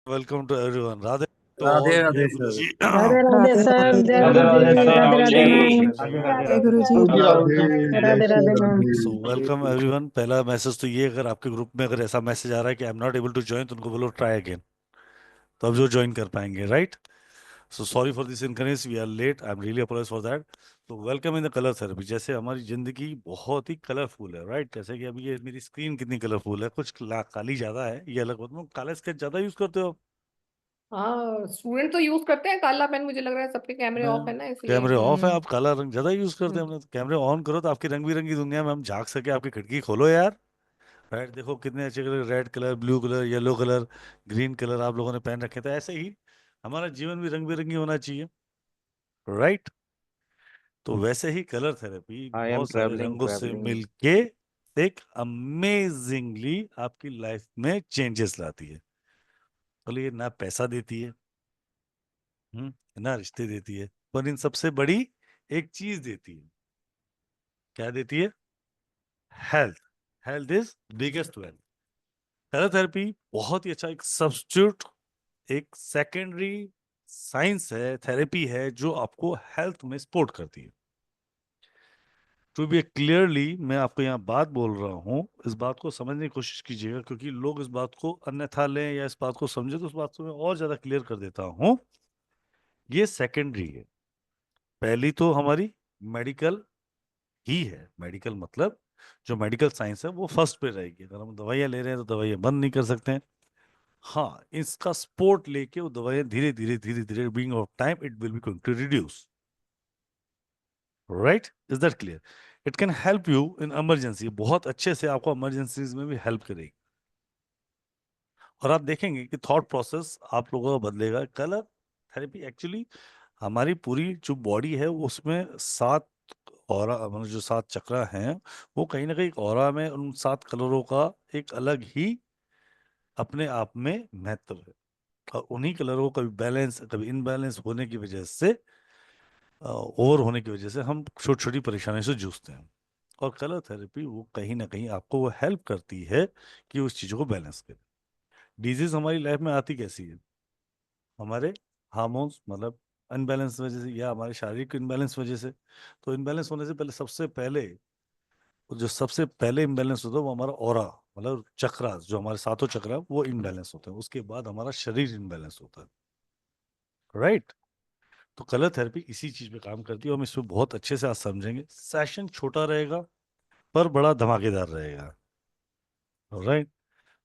Welcome to everyone. Radhe तो Radhe all Radhe जय sir. गुरुजी। Radhe Radhe Radhe sir, Radhe जय सर, गुरु राधे जी, राधे राधे राहुल राधे जी। मैम। राधे राधे राधे जय राधे गुरु जी। सर, राधे जय Radhe ma'am. So welcome everyone. पहला मैसेज तो ये, अगर आपके ग्रुप में अगर ऐसा मैसेज आ रहा है कि I am not able to join, तो उनको बोलो ट्राई अगेन, तो अब जो ज्वाइन कर पाएंगे, right. So sorry for this inconvenience, we are late, I am really apologize for that. तो welcome in the colour therapy. जैसे हमारी जिंदगी बहुत ही कलरफुल है, राइट। जैसे कि अभी ये मेरी स्क्रीन कितनी कलरफुल है, कुछ काली ज्यादा है, ये अलग बात है। काला स्केच ज्यादा यूज करते हो आप? हाँ, स्टूडेंट तो यूज करते हैं काला पेन। मुझे लग रहा है सबके कैमरे ऑफ है ना, इसलिए। कैमरे ऑफ है, आप काला रंग ज्यादा यूज करते हैं। हम्म। हमने तो कैमरे ऑन करो तो आपकी रंग बिरंगी दुनिया में हम झांक सके। आपकी खिड़की खोलो यार, राइट। देखो कितने अच्छे colour, red colour, blue colour, yellow colour, green colour आप लोगों ने पहन रखे थे। ऐसे ही हमारा जीवन भी रंग बिरंगी होना चाहिए, राइट। तो वैसे ही कलर थेरेपी आई एम बहुत सारे ट्रैवलिंग रंगों से ट्रैवलिंग। मिलके एक अमेजिंगली आपकी लाइफ में चेंजेस लाती है। तो ये ना पैसा देती है, ना रिश्ते देती है, पर इन सबसे बड़ी एक चीज देती है। क्या देती है? Health. Health is biggest wealth. Colour therapy बहुत ही अच्छा एक सब्स्टिट्यूट, एक सेकेंडरी साइंस है, थेरेपी है, जो आपको हेल्थ में सपोर्ट करती है। टू बी क्लियरली, मैं आपको यहाँ बात बोल रहा हूँ, इस बात को समझने की कोशिश कीजिएगा, क्योंकि लोग इस बात को अन्यथा लें या इस बात को समझे, तो उस बात को मैं और ज्यादा क्लियर कर देता हूँ। ये सेकेंडरी है। पहली तो हमारी मेडिकल ही है। मेडिकल मतलब जो मेडिकल साइंस है वो फर्स्ट पे रहेगी। अगर हम दवाइयाँ ले रहे हैं तो दवाइयाँ बंद नहीं कर सकते हैं। हाँ, इसका सपोर्ट लेके वो दवाइयाँ धीरे धीरे धीरे धीरे being of time it will be going to reduce, right. Is that clear? It can help you in emergency, बहुत अच्छे से आपको इमरजेंसीज में भी हेल्प करेगी। और आप देखेंगे कि थॉट प्रोसेस आप लोगों का बदलेगा। कलर थेरेपी एक्चुअली हमारी पूरी जो बॉडी है उसमें सात ऑरा, मतलब जो सात चक्रा हैं, वो कहीं ना कहीं ऑरा में उन सात कलरों का एक अलग ही अपने आप में महत्व है। और उन्हीं कलरों को कभी बैलेंस कभी इनबैलेंस होने की वजह से, ओवर होने की वजह से हम छोटी छोटी परेशानियों से जूझते हैं। और कलर थेरेपी वो कहीं ना कहीं आपको वो हेल्प करती है कि उस चीज़ों को बैलेंस करे। डिजीज हमारी लाइफ में आती कैसी है? हमारे हार्मोन्स मतलब अनबैलेंस वजह से, या हमारे शारीरिक इनबैलेंस वजह से। तो इनबैलेंस होने से पहले, सबसे पहले जो सबसे पहले इम्बैलेंस होता है वो हमारा ऑरा, मतलब चक्रा, जो हमारे सातों चक्र है वो इम्बैलेंस होते हैं। उसके बाद हमारा शरीर इम्बैलेंस होता है, राइट। तो कलर थेरेपी इसी चीज पे काम करती है। हम इसमें बहुत अच्छे से आज समझेंगे। सेशन छोटा रहेगा पर बड़ा धमाकेदार रहेगा, राइट।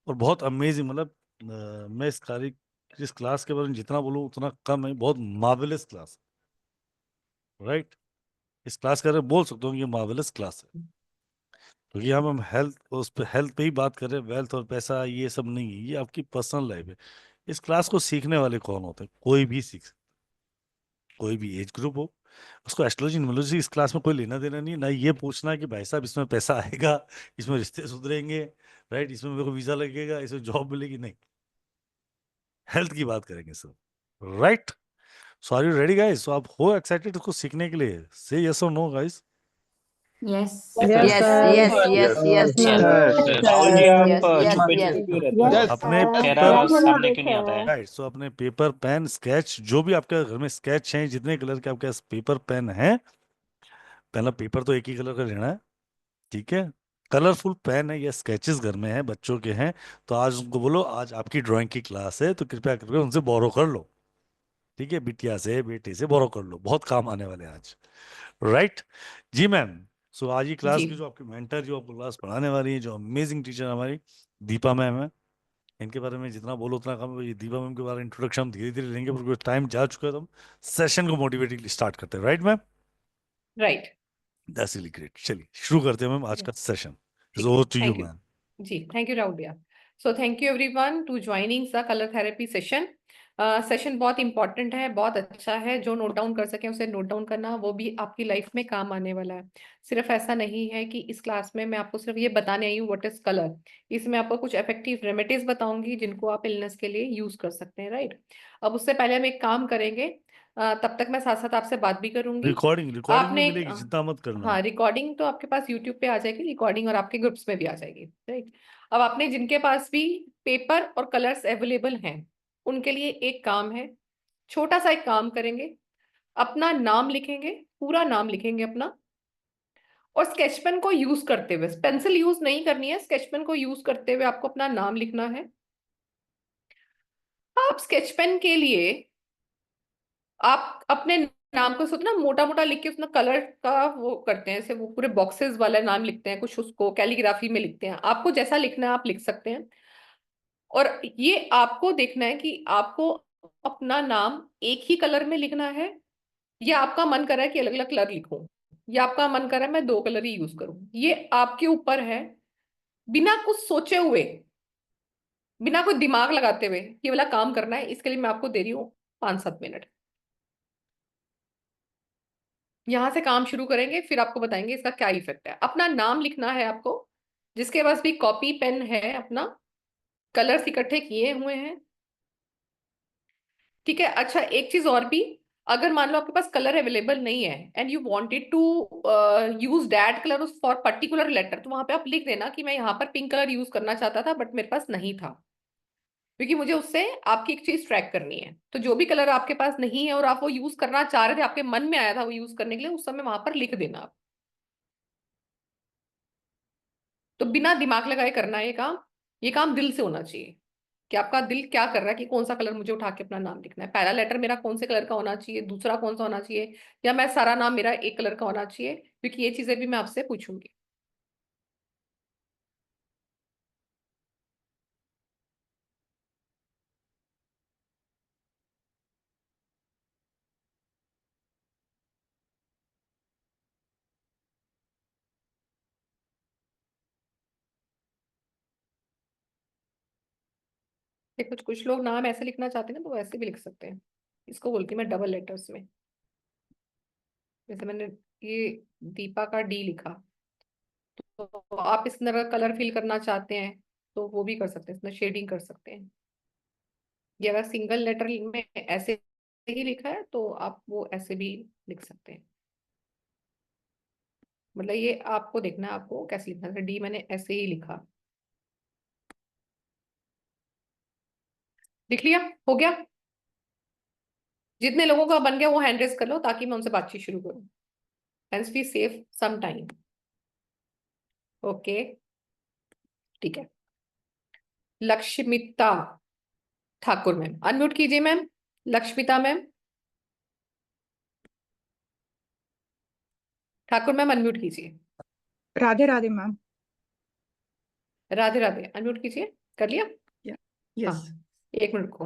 और बहुत अमेजिंग, मतलब मैं इस क्लास के बारे में जितना बोलूँ उतना कम है। बहुत मार्वेलस क्लास है, राइट। इस क्लास के बारे में बोल सकता हूँ ये मार्वेलस क्लास है, क्योंकि हम हेल्थ, उस पे हेल्थ पे ही बात कर रहे हैं। वेल्थ और पैसा ये सब नहीं है, ये आपकी पर्सनल लाइफ है। इस क्लास को सीखने वाले कौन होते हैं? कोई भी सीख सकता है, कोई भी एज ग्रुप हो। उसको एस्ट्रोलॉजी न्यूमरोलॉजी इस क्लास में कोई लेना देना नहीं है। ना ये पूछना है कि भाई साहब इसमें पैसा आएगा, इसमें रिश्ते सुधरेंगे, राइट, इसमें मेरे को वीजा लगेगा, इसमें जॉब मिलेगी, नहीं। हेल्थ की बात करेंगे sir, right. So are you ready guys? So आप हो एक्साइटेड उसको सीखने के लिए? से यस और no guys? Yes yes yes sir, yes yes yes yes ma'am. Rahul ji आप यस यस छुपे यस छुपे रहते हैं, यस अपने चेहरा पेपर, सामने क्यों नहीं आता है? राइट। सो अपने पेपर पेन स्केच, जो भी आपके घर में स्केच हैं, जितने कलर के आपके पास पेपर पेन है, पहला पेपर तो एक ही कलर का लेना है, ठीक है। कलरफुल पेन है या स्केचेस घर में है, बच्चों के हैं, तो आज उनको बोलो आज आपकी ड्राइंग की क्लास है, तो कृपया करके उनसे बोरो कर लो, ठीक है। बिटिया से, बेटे से बोरो कर लो, बहुत काम आने वाले हैं आज, राइट। जी मैम। सो आज की क्लास जी की जो आपकी मेंटर, जो आपको क्लास पढ़ाने वाली है, जो अमेजिंग टीचर हमारी दीपा मैम है, इनके बारे में जितना बोलो उतना कम है। ये दीपा मैम के बारे में इंट्रोडक्शन हम धीरे धीरे लेंगे, क्योंकि टाइम जा चुका है, तो हम सेशन को मोटिवेटिंगली स्टार्ट करते हैं, right ma'am? Right. That's really great. चलिए शुरू करते हैं मैम आज का सेशन। इज ठीक है, over to you thank you. Ma'am. जी, थैंक यू राहुल भैया। So thank you everyone to joining the colour therapy session. Session बहुत इंपॉर्टेंट है, बहुत अच्छा है। जो नोट डाउन कर सके उसे नोट डाउन करना, वो भी आपकी लाइफ में काम आने वाला है। सिर्फ ऐसा नहीं है कि इस क्लास में मैं आपको सिर्फ ये बताने आई हूँ व्हाट इज कलर। इसमें आपको कुछ इफेक्टिव रेमेडीज बताऊंगी जिनको आप इलनेस के लिए यूज कर सकते हैं, राइट। अब उससे पहले हम एक काम करेंगे। तब तक मैं साथ साथ आपसे बात भी करूंगी। रिकॉर्डिंग रिकॉर्डिंग भी आपने मिलेगी, चिंता मत करना। हाँ, रिकॉर्डिंग तो आपके पास यूट्यूब पे आ जाएगी रिकॉर्डिंग, और आपके ग्रुप्स में भी आ जाएगी, राइट। अब आपने जिनके पास भी पेपर और कलर्स अवेलेबल हैं, उनके लिए एक काम है, छोटा सा एक काम करेंगे, अपना नाम लिखेंगे, पूरा नाम लिखेंगे अपना, और स्केच पेन को यूज करते हुए, पेंसिल यूज नहीं करनी है, स्केच पेन को यूज करते हुए आपको अपना नाम लिखना है। आप स्केच पेन के लिए आप अपने नाम को सोचना मोटा मोटा लिख के उसमें कलर का वो करते हैं, जैसे वो पूरे बॉक्सेस वाला नाम लिखते हैं, कुछ उसको कैलीग्राफी में लिखते हैं। आपको जैसा लिखना है आप लिख सकते हैं। और ये आपको देखना है कि आपको अपना नाम एक ही कलर में लिखना है, या आपका मन कर रहा है कि अलग अलग कलर लिखूं, या आपका मन कर रहा है मैं दो कलर ही यूज करूं। ये आपके ऊपर है। बिना कुछ सोचे हुए, बिना कोई दिमाग लगाते हुए ये वाला काम करना है। इसके लिए मैं आपको दे रही हूँ 5-7 मिनट। यहां से काम शुरू करेंगे, फिर आपको बताएंगे इसका क्या इफेक्ट है। अपना नाम लिखना है आपको, जिसके पास भी कॉपी पेन है अपना, कलर्स इकट्ठे किए हुए हैं, ठीक है। अच्छा, एक चीज और भी, अगर मान लो आपके पास कलर अवेलेबल नहीं है and you wanted to use that colour for particular letter, तो वहां पे आप लिख देना कि मैं यहाँ पर पिंक कलर यूज करना चाहता था बट मेरे पास नहीं था, क्योंकि मुझे उससे आपकी एक चीज ट्रैक करनी है। तो जो भी कलर आपके पास नहीं है और आप वो यूज करना चाह रहे थे, आपके मन में आया था वो यूज करने के लिए, उस समय वहां पर लिख देना आप। तो बिना दिमाग लगाए करना है ये काम। ये काम दिल से होना चाहिए कि आपका दिल क्या कर रहा है कि कौन सा कलर मुझे उठा के अपना नाम लिखना है। पहला लेटर मेरा कौन से कलर का होना चाहिए, दूसरा कौन सा होना चाहिए, या मैं सारा नाम मेरा एक कलर का होना चाहिए, क्योंकि ये चीजें भी मैं आपसे पूछूंगी। ये कुछ कुछ लोग नाम ऐसे लिखना चाहते हैं ना, तो वो ऐसे भी लिख सकते हैं। इसको बोलती हूँ मैं डबल लेटर्स में। जैसे मैंने ये दीपा का डी लिखा, तो आप इस तरह कलर फिल करना चाहते हैं तो वो भी कर सकते हैं, इसमें शेडिंग कर सकते हैं। ये अगर सिंगल लेटर में ऐसे ही लिखा है तो आप वो ऐसे भी लिख सकते हैं। मतलब ये आपको देखना है आपको कैसे लिखना है। डी मैंने ऐसे ही लिखा, लिख लिया, हो गया। जितने लोगों का बन गया वो हैंड रेस कर लो ताकि मैं उनसे बातचीत शुरू करूं। Hands be safe some time. Okay, ठीक है। लक्ष्मिता ठाकुर मैम अनम्यूट कीजिए ma'am. Lakshmita ma'am, Thakur ma'am unmute कीजिए। राधे राधे मैम। राधे राधे अनम्यूट कीजिए। कर लिया? यस। हाँ, एक मिनट को।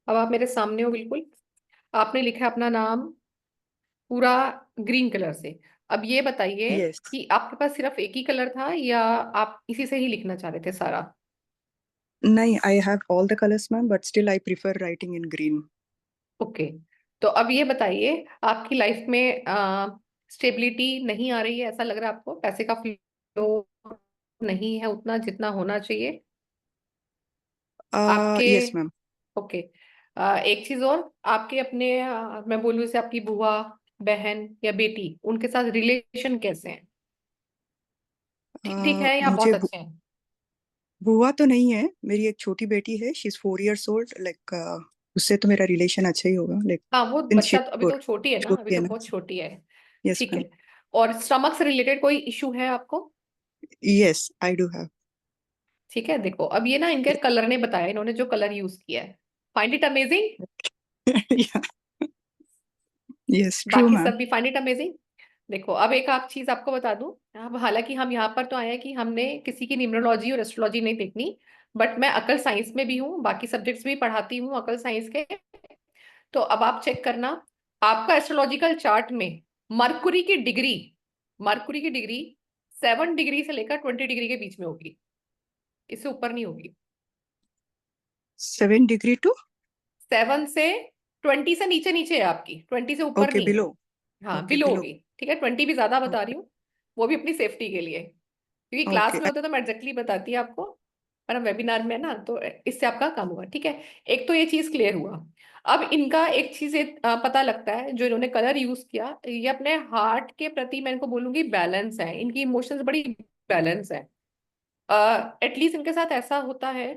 अब आप मेरे सामने हो बिल्कुल। आपने लिखा है अपना नाम पूरा ग्रीन कलर से। अब ये बताइए यस। कि आपके पास सिर्फ एक ही कलर था या आप इसी से ही लिखना चाह रहे थे सारा? नहीं, I have all the colours ma'am, but still I prefer writing in green. Okay, तो अब ये बताइए आपकी लाइफ में स्टेबिलिटी नहीं आ रही है, ऐसा लग रहा है आपको? पैसे का फ्लो नहीं है उतना जितना होना चाहिए आपके? Yes ma'am. ओके, एक चीज और, आपके अपने मैं बोलूँ जैसे आपकी बुआ, बहन या बेटी, उनके साथ रिलेशन कैसे हैं? ठीक ठीक है या बहुत मुझे अच्छे हैं? बुआ तो नहीं है, मेरी एक छोटी बेटी है, she is 4 years old, like उससे तो मेरा रिलेशन अच्छा ही होगा, लाइक हाँ, वो सिंस शी बच्चा इज तो अभी गुड। तो छोटी है ना, अभी छोटी है तो ना। बहुत छोटी है। यस ठीक मैम। है। और स्टमक से रिलेटेड कोई इशू है आपको? Yes, I do have. ठीक है, देखो अब ये ना इनके कलर ने बताया, इन्होंने जो कलर यूज किया है, find it amazing. Yes, true बाकी मैम। सब भी फाइंड इट अमेजिंग। देखो अब एक आप चीज आपको बता दूं। अब हालांकि हम यहाँ पर तो आए हैं कि हमने किसी की न्यूमरोलॉजी और एस्ट्रोलॉजी नहीं देखनी, बट मैं अकल साइंस में भी हूँ, बाकी सब्जेक्ट्स भी पढ़ाती हूँ अकल साइंस के। तो अब आप चेक करना, आपका एस्ट्रोलॉजिकल चार्ट में मरकुरी की डिग्री, मरकुरी की डिग्री 7 डिग्री से लेकर 20 डिग्री के बीच में होगी, इससे ऊपर नहीं होगी। 7 डिग्री टू? 7 से 20 से नीचे नीचे है आपकी, 20 से ऊपर ओके, नहीं है। बिलो। हाँ, ओके, बिलो बिलो। होगी। ठीक है, 20 भी ज्यादा बता रही हूँ, वो भी अपनी सेफ्टी के लिए, क्योंकि क्लास ओके। में होते तो मैं एग्जैक्टली बताती आपको, पर हम वेबिनार में है ना, तो इससे आपका काम होगा। ठीक है, एक तो ये चीज क्लियर हुआ। अब इनका एक चीज पता लगता है, जो इन्होंने कलर यूज किया, ये अपने हार्ट के प्रति मैं इनको बोलूंगी बैलेंस है, इनकी इमोशंस बड़ी बैलेंस है। एटलीस्ट इनके साथ ऐसा होता है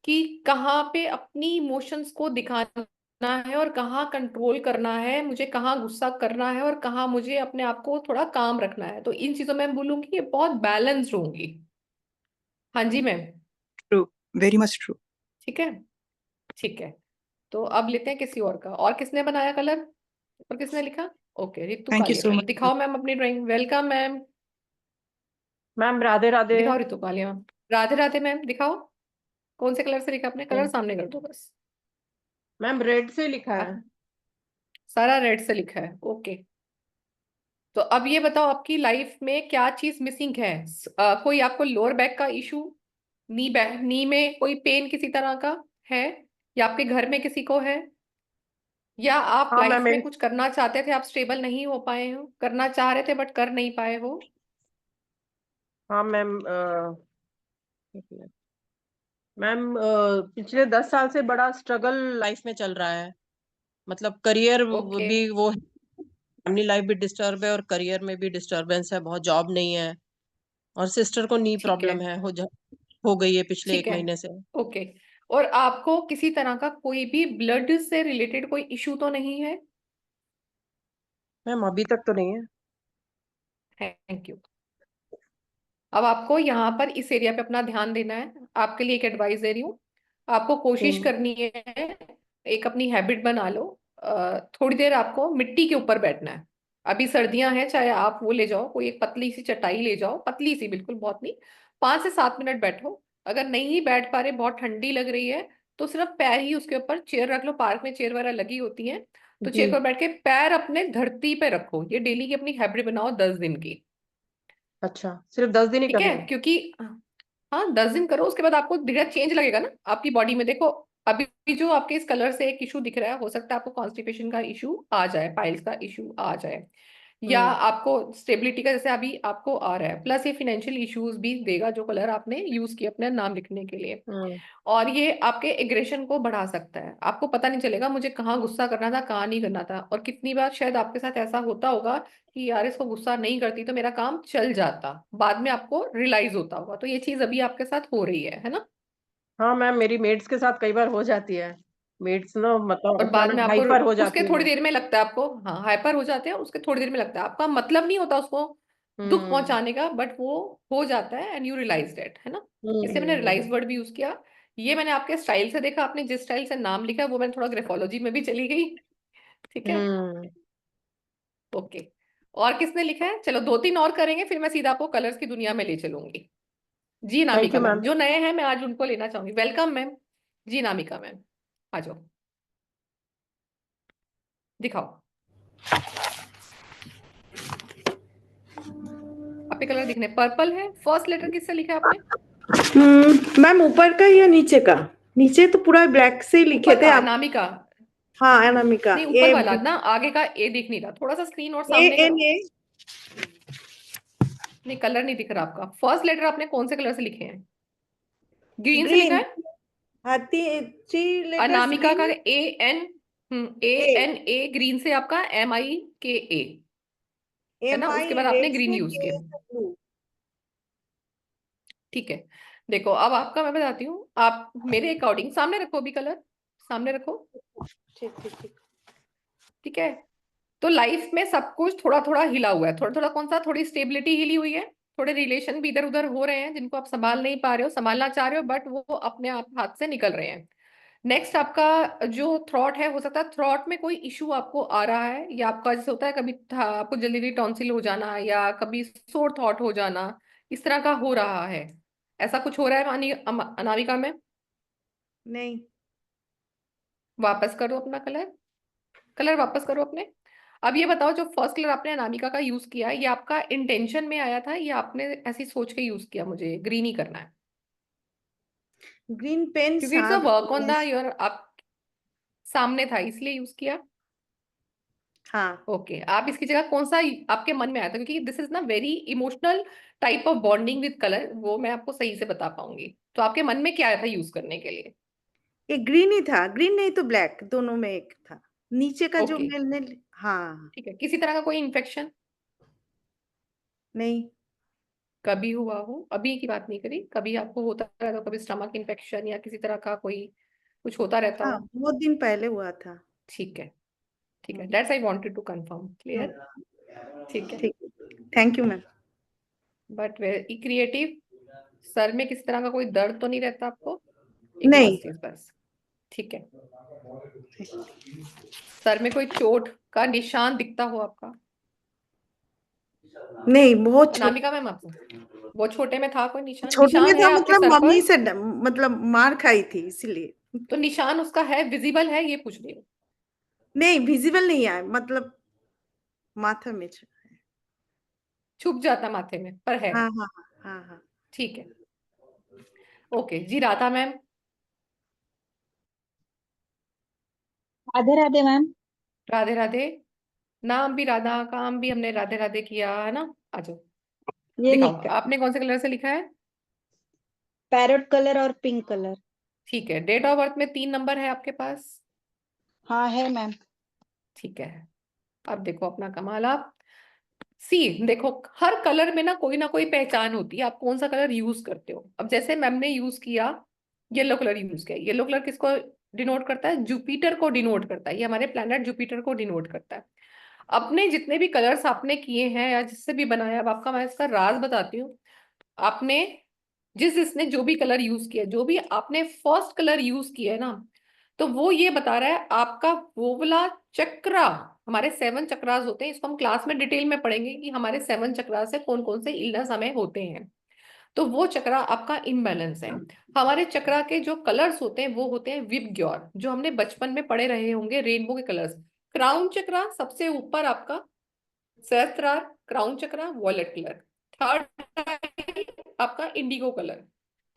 कि कहाँ पे अपनी इमोशंस को दिखाना है और कहाँ कंट्रोल करना है, मुझे कहाँ गुस्सा करना है और कहाँ मुझे अपने आप को थोड़ा काम रखना है। तो इन चीजों में मैं बोलूंगी ये बहुत बैलेंस्ड होंगी। हाँ जी ma'am. True, very much true. ठीक है, ठीक है। तो अब लेते हैं किसी और का। और किसने बनाया कलर और किसने लिखा? Okay, Ritu thank you Kalia so ma'am. Much. दिखाओ मैम अपनी drawing. Welcome ma'am. Ma'am Radhe Radhe. दिखाओ रितु कालिया मैम। राधे राधे मैम, दिखाओ कौन से कलर से लिखा आपने। कलर सामने कर दो बस। मैम रेड से लिखा है। आप सारा रेड से लिखा है, ओके। तो अब ये बताओ आपकी लाइफ में क्या चीज मिसिंग है? कोई आपको लोअर बैक का इशू, नी में कोई पेन किसी तरह का है, या आपके घर में किसी को है, या आप हाँ लाइफ मैम में कुछ करना चाहते थे, आप स्टेबल नहीं हो पाए हो, करना चाह रहे थे बट कर नहीं पाए हो? हाँ मैम मैम पिछले 10 साल से बड़ा स्ट्रगल लाइफ में चल रहा है। मतलब करियर ओके, भी वो, फैमिली लाइफ भी डिस्टर्ब है और करियर में भी डिस्टर्बेंस है, बहुत जॉब नहीं है। और सिस्टर को नी ठीक है, प्रॉब्लम है, हो गई है पिछले ठीक 1 है, महीने से। ओके। और आपको किसी तरह का कोई भी ब्लड से रिलेटेड कोई इशू तो नहीं है? मैम अभी तक तो नहीं है। Thank you. अब आपको यहाँ पर इस एरिया पे अपना ध्यान देना है। आपके लिए एक एडवाइस दे रही हूँ। आपको कोशिश हम्म। करनी है, एक अपनी हैबिट बना लो। थोड़ी देर आपको मिट्टी के ऊपर बैठना है। अभी सर्दियां हैं, चाहे आप वो ले जाओ, कोई एक पतली सी चटाई ले जाओ, पतली सी बिल्कुल, बहुत नहीं। 5 से 7 मिनट बैठो। अगर नहीं बैठ पा रहे, बहुत ठंडी लग रही है, तो सिर्फ पैर ही उसके ऊपर, चेयर रख लो, पार्क में चेयर वगैरह लगी होती है, तो जी। चेयर पर बैठ के पैर अपने धरती पे रखो। ये डेली की अपनी हैबिट बनाओ 10 दिन की। अच्छा, सिर्फ 10 दिन ही ठीक करना है, है? क्योंकि हाँ 10 दिन करो, उसके बाद आपको धीरे चेंज लगेगा ना आपकी बॉडी में। देखो अभी जो आपके इस कलर से एक इशू दिख रहा है, हो सकता है आपको कॉन्स्टिपेशन का इशू आ जाए, पाइल्स का इशू आ जाए, या हम्म। आपको स्टेबिलिटी का जैसे अभी आपको आ रहा है, प्लस ये फाइनेंशियल इश्यूज भी देगा जो कलर आपने यूज किया अपना नाम लिखने के लिए। हम्म। और ये आपके एग्रेशन को बढ़ा सकता है। आपको पता नहीं चलेगा मुझे कहाँ गुस्सा करना था, कहाँ नहीं करना था। और कितनी बार शायद आपके साथ ऐसा होता होगा कि यार इसको गुस्सा नहीं करती तो मेरा काम चल जाता, बाद में आपको रियलाइज होता होगा। तो ये चीज अभी आपके साथ हो रही है ना? हाँ मैम, मेरी मेड्स के साथ कई बार हो जाती है। मेड्स ना मतलब और बाद में अचानक आपको हाइपर हो उसके जाती थोड़ी है। देर में लगता है आपको, हाँ हाइपर हो जाते हैं, उसके थोड़ी देर में लगता है, आपका मतलब नहीं होता उसको दुख हम्म। पहुंचाने का, बट वो हो जाता है एंड यू रियलाइज दैट, है ना? इसलिए मैंने हम्म। रियलाइज वर्ड भी यूज किया। ये मैंने आपके स्टाइल से देखा, आपने जिस स्टाइल से नाम लिखा वो मैंने थोड़ा ग्राफोलॉजी में भी चली गई। ठीक है, हम्म। ओके। और किसने लिखा है? चलो 2-3 और करेंगे, फिर मैं सीधा आपको कलर्स की दुनिया में ले चलूंगी। जी thank Namika you ma'am, ma'am. जो नए हैं मैं आज उनको लेना चाहूंगी। Welcome ma'am. जी नामिका मैम, आ जाओ, दिखाओ आपके कलर दिखने। पर्पल है, फर्स्ट लेटर किससे लिखा है आपने? मैम ऊपर का या नीचे का? नीचे तो पूरा ब्लैक से ही लिखे ऊपर थे का आप। अनामिका। हाँ अनामिका। नहीं ऊपर वाला ना, आगे का ए दिख नहीं रहा, थोड़ा सा स्क्रीन और ए सामने एन करो। ए। नहीं कलर नहीं दिख रहा आपका। फर्स्ट लेटर आपने कौन से कलर से लिखे हैं? ग्रीन से लिखा ग्रीन। है? हाथी। 3 लेटर्स अनामिका का green. A N A green से आपका MIKA, है ना? MI उसके बाद आपने रेड ग्रीन से, यूज के किया। से ब्लू। ठीक है, देखो अब आपका मैं बताती हूँ। आप मेरे अकॉर्डिंग सामने रखो, अभी कलर सामने रखो। ठीक ठीक ठीक। ठीक है, तो लाइफ में सब कुछ थोड़ा थोड़ा हिला हुआ है। थोड़ा थोड़ा कौन सा? थोड़ी स्टेबिलिटी हिली हुई है, थोड़े रिलेशन भी इधर उधर हो रहे हैं जिनको आप संभाल नहीं पा रहे हो, संभालना चाह रहे हो बट वो अपने आप हाथ से निकल रहे हैं। नेक्स्ट आपका जो थ्रॉट है, हो सकता है थ्रॉट में कोई इशू आपको आ रहा है, या आपका जैसे होता है कभी था आपको जल्दी जल्दी टॉन्सिल हो जाना, या कभी सोर थॉट हो जाना, इस तरह का हो रहा है। ऐसा कुछ हो रहा है अनामिका में? नहीं। वापस करो अपना कलर, कलर वापस करो अपने। अब ये बताओ, जो फर्स्ट कलर आपने अनामिका का यूज किया, ये आपका इंटेंशन में आया था या आपने ऐसी सोच के यूज किया मुझे ग्रीन ही करना है? ग्रीन पेन्स क्योंकि इट्स अ हाँ। वर्क ऑन द योर, आप सामने था इसलिए यूज किया। हाँ। ओके, आप इसकी जगह कौन सा आपके मन में आया था? क्योंकि दिस इज ना very emotional type of bonding with colour, वो मैं आपको सही से बता पाऊंगी। तो आपके मन में क्या आया था यूज करने के लिए? एक ग्रीन ही था, ग्रीन नहीं तो ब्लैक, दोनों में एक था। नीचे का जो ओके, मैंने। हाँ। ठीक है। किसी तरह का कोई इन्फेक्शन? नहीं। कभी हुआ हो, अभी की बात नहीं करी, कभी आपको होता रहता हो, कभी स्टमक इन्फेक्शन या किसी तरह का कोई कुछ होता रहता हाँ, हो? बहुत दिन पहले हुआ था। ठीक है, ठीक है, hmm, that's I wanted to confirm. Clear? ठीक है। ठीक है, thank you ma'am. But very creative. Sir में किसी तरह का कोई दर्द तो नहीं रहता आपको? एक नहीं, लास्ट चीज बस। ठीक है। सर में कोई चोट का निशान दिखता हो आपका? नहीं, बहुत अनामिका मैम, आपको वो छोटे में था कोई निशान? छोटे में निशान है था, आपके मतलब सर मम्मी पर? से मतलब मार खाई थी इसलिए। तो निशान उसका है, विजिबल है, ये पूछ रही हूँ। नहीं, विजिबल नहीं है, मतलब माथा में छुप जाता माथे में, पर है। हाँ हाँ हाँ हाँ। ठीक है। ओके जी, राधा मैम। राधे राधे मैम। राधे राधे। नाम भी राधा, काम भी हमने राधे राधे किया है ना। आ जाओ, ये दिखाओ निका आपने कौन से कलर से लिखा है। पैरोट कलर और पिंक कलर। ठीक है। डेट ऑफ बर्थ में 3 नंबर है आपके पास? हाँ है मैम। ठीक है। अब देखो अपना कमाल। आप सी देखो, हर कलर में ना कोई पहचान होती है, आप कौन सा कलर यूज करते हो। अब जैसे मैम ने यूज किया, येलो कलर यूज किया। येलो कलर किसको डिनोट करता है? जुपिटर को डिनोट करता है। ये हमारे प्लैनेट जुपिटर को डिनोट करता है। अपने जितने भी कलर्स आपने किए हैं या जिससे भी बनाया, अब आपका मैं इसका राज बताती हूँ। आपने जिसने जो भी कलर यूज किया, जो भी आपने फर्स्ट कलर यूज किया है ना, तो वो ये बता रहा है आपका वो वाला चक्रा। हमारे 7 चक्रास होते हैं, इसको हम क्लास में डिटेल में पढ़ेंगे कि हमारे 7 चक्रास से कौन कौन से इलनेस हमें होते हैं। तो वो चक्रा आपका इम्बैलेंस है। हमारे चक्रा के जो कलर्स होते हैं वो होते हैं विबग्योर, जो हमने बचपन में पढ़े रहे होंगे, रेनबो के कलर्स। क्राउन चक्रा सबसे ऊपर आपका, सहस्त्रार, क्राउन चक्रा वॉलेट कलर। थर्ड आपका इंडिगो कलर।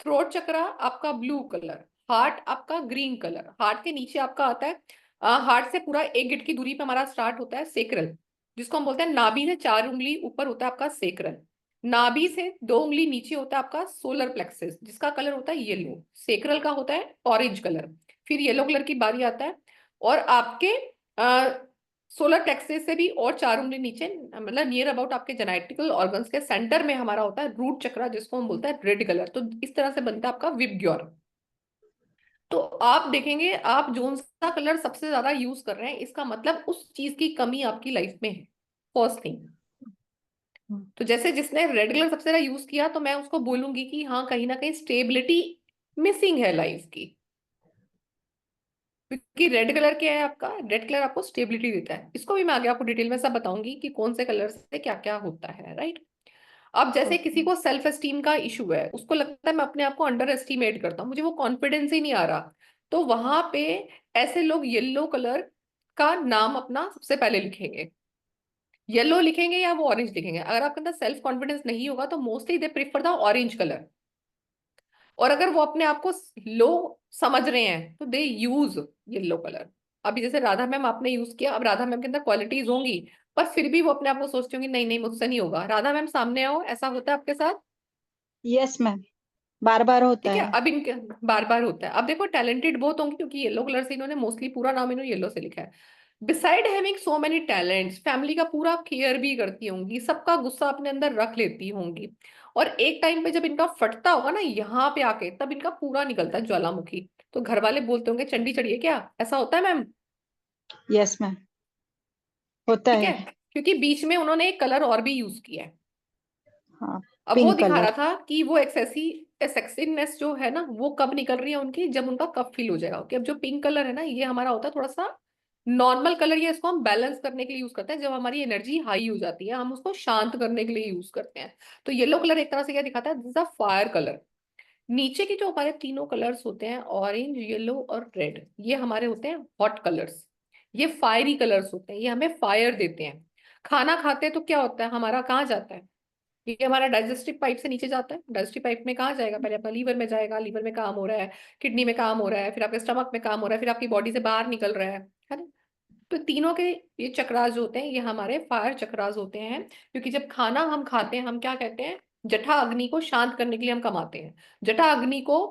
थ्रोट चक्रा आपका ब्लू कलर। हार्ट आपका ग्रीन कलर। हार्ट के नीचे आपका आता है, हार्ट से पूरा 1 गिट की दूरी पे हमारा स्टार्ट होता है सेक्रल, जिसको हम बोलते हैं नाभि से 4 उंगली ऊपर होता है आपका सेक्रल। नाभि से 2 उंगली नीचे होता है आपका सोलर प्लेक्सस, जिसका कलर होता है येलो। सेक्रल का होता है ऑरेंज कलर। फिर येलो कलर की बारी आता है। और आपके सोलर प्लेक्सस से भी और 4 उंगली नीचे, मतलब नियर अबाउट आपके जेनेटिकल ऑर्गन्स के सेंटर में हमारा होता है रूट चक्रा, जिसको हम बोलते हैं रेड कलर। तो इस तरह से बनता है आपका विबग्योर। तो आप देखेंगे, आप जोन सा कलर सबसे ज्यादा यूज कर रहे हैं, इसका मतलब उस चीज की कमी आपकी लाइफ में है। First thing. तो जैसे जिसने रेड कलर सबसे ज्यादा यूज किया, तो मैं उसको बोलूंगी कि हाँ, कहीं ना कहीं स्टेबिलिटी मिसिंग है लाइफ की। क्योंकि रेड कलर क्या है आपका? रेड कलर आपको स्टेबिलिटी देता है। इसको भी मैं आगे आपको डिटेल में सब बताऊंगी कि कौन से कलर से क्या क्या होता है, राइट। अब जैसे किसी को सेल्फ एस्टीम का इशू है, उसको लगता है मैं अपने आप को अंडर एस्टिमेट करता हूँ, मुझे वो कॉन्फिडेंस ही नहीं आ रहा, तो वहां पे ऐसे लोग येलो कलर का नाम अपना सबसे पहले लिखेंगे। येलो लिखेंगे या वो ऑरेंज लिखेंगे। अगर आपके अंदर सेल्फ कॉन्फिडेंस नहीं होगा, तो mostly they prefer the orange colour. और अगर वो अपने आप को लो समझ रहे हैं, तो दे यूज येलो कलर। अभी जैसे राधा मैम आपने यूज किया, अब राधा मैम के अंदर क्वालिटीज होंगी, पर फिर भी वो अपने आप को सोचती होंगी नहीं नहीं, मुझसे नहीं होगा। राधा मैम सामने आओ, ऐसा होता है आपके साथ? यस मैम, बार बार होता ठीक है। है। अब इनके बार बार होता है। अब देखो, टैलेंटेड बहुत होंगे, क्योंकि येलो कलर से इन्होंने मोस्टली पूरा नाम इन्होंने येलो से लिखा है। Beside having so many talents, family का पूरा केयर भी करती होंगी, सबका गुस्सा अपने अंदर रख लेती होंगी। और एक टाइम पे जब इनका फटता होगा ना यहाँ पे आके, तब इनका पूरा निकलता है ज्वालामुखी। तो घर वाले बोलते होंगे चंडी चढ़ी है क्या? ऐसा होता है मैम? यस मैम, होता ठीक है। है। क्योंकि बीच में उन्होंने एक कलर और भी यूज किया है। हाँ, अब वो पिंक दिखा रहा कलर। था कि वो सेक्सीनेस जो है ना, वो कब निकल रही है उनकी, जब उनका कब फील हो जाएगा कि अब जो पिंक कलर है ना, ये हमारा होता है थोड़ा सा नॉर्मल कलर। ये इसको हम बैलेंस करने के लिए यूज करते हैं, जब हमारी एनर्जी हाई हो जाती है हम उसको शांत करने के लिए यूज करते हैं। तो येलो कलर एक तरह से क्या दिखाता है? This a fire colour. नीचे के जो हमारे तीनों कलर्स होते हैं, ऑरेंज, येलो और रेड, ये हमारे होते हैं हॉट कलर्स। ये फायरी कलर्स होते हैं, ये हमें फायर देते हैं। खाना खाते हैं तो क्या होता है, हमारा कहाँ जाता है? ये हमारा डाइजेस्टिव पाइप से नीचे जाता है। डाइजेस्टिव पाइप में कहाँ जाएगा? पहले अपना लीवर में जाएगा, लीवर में काम हो रहा है, किडनी में काम हो रहा है, फिर आपके स्टमक में काम हो रहा है, फिर आपकी बॉडी से बाहर निकल रहा है ना। तो तीनों के ये चक्रास जो होते हैं, ये हमारे फायर चक्रास होते हैं। क्योंकि जब खाना हम खाते हैं, हम क्या कहते हैं? जठा अग्नि को शांत करने के लिए हम कमाते हैं। जठा अग्नि को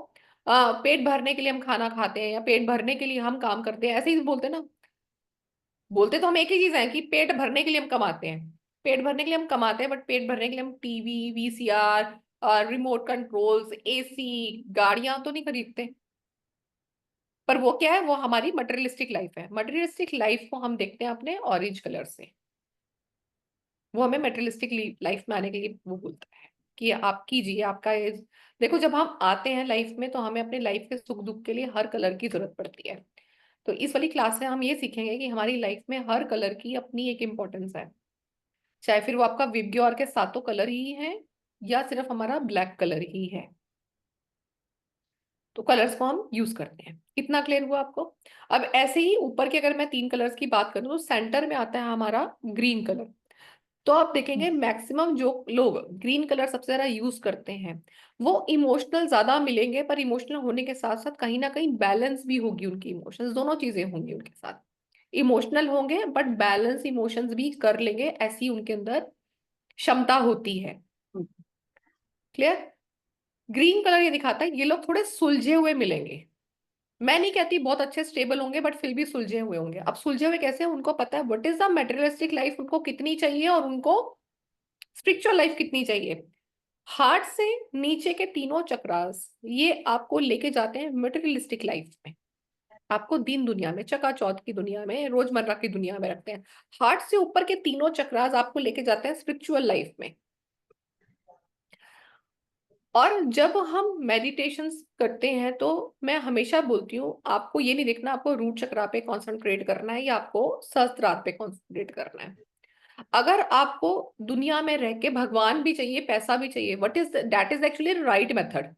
पेट भरने के लिए हम खाना खाते हैं, या पेट भरने के लिए हम काम करते हैं, ऐसे ही बोलते हैं ना। बोलते तो हम एक ही चीज है कि पेट भरने के लिए हम कमाते हैं। पेट भरने के लिए हम कमाते हैं, बट पेट भरने के लिए हम TV, VCR, remote controls, AC, गाड़ियां तो नहीं खरीदते। पर वो क्या है, वो हमारी मटेरियलिस्टिक लाइफ है। मटेरियलिस्टिक लाइफ को हम देखते हैं अपने ऑरेंज कलर से। वो हमें मटेरियलिस्टिक लाइफ में आने के लिए वो बोलता है कि आप कीजिए, आपका देखो, जब हम आते हैं लाइफ में तो हमें अपने लाइफ के सुख दुख के लिए हर कलर की जरूरत पड़ती है। तो इस वाली क्लास में हम ये सीखेंगे कि हमारी लाइफ में हर कलर की अपनी एक इम्पोर्टेंस है, चाहे फिर वो आपका विबग्योर के सातों कलर ही है या सिर्फ हमारा ब्लैक कलर ही है। तो कलर्स को हम यूज करते हैं। कितना क्लियर हुआ आपको? अब ऐसे ही ऊपर के अगर मैं 3 कलर्स की बात करूं तो सेंटर में आता है हमारा ग्रीन कलर। तो आप देखेंगे मैक्सिमम जो लोग ग्रीन कलर सबसे ज्यादा यूज करते हैं वो इमोशनल ज्यादा मिलेंगे, पर इमोशनल होने के साथ साथ कहीं ना कहीं बैलेंस भी होगी उनकी इमोशंस, दोनों चीजें होंगी उनके साथ। इमोशनल होंगे बट बैलेंस इमोशंस भी कर लेंगे, ऐसी उनके अंदर क्षमता होती है। क्लियर? ग्रीन कलर ये दिखाता है ये लोग थोड़े सुलझे हुए मिलेंगे। मैं नहीं कहती बहुत अच्छे स्टेबल होंगे, बट फिर भी सुलझे हुए होंगे। अब सुलझे हुए कैसे? उनको पता है what is the materialistic life उनको कितनी चाहिए और उनको स्पिरिचुअल लाइफ कितनी चाहिए। हार्ट से नीचे के तीनों चक्रास ये आपको लेके जाते हैं मटेरियलिस्टिक लाइफ में, आपको दीन दुनिया में, चकाचौंध की दुनिया में, रोजमर्रा की दुनिया में रखते हैं। हार्ट से ऊपर के तीनों चक्रास आपको लेके जाते हैं स्पिरिचुअल लाइफ में। और जब हम मेडिटेशन करते हैं तो मैं हमेशा बोलती हूँ आपको ये नहीं देखना आपको रूट चक्रा पे कंसंट्रेट करना है या आपको सहस्त्रार पे कंसंट्रेट करना है। अगर आपको दुनिया में रह के भगवान भी चाहिए, पैसा भी चाहिए, what is that is actually right method,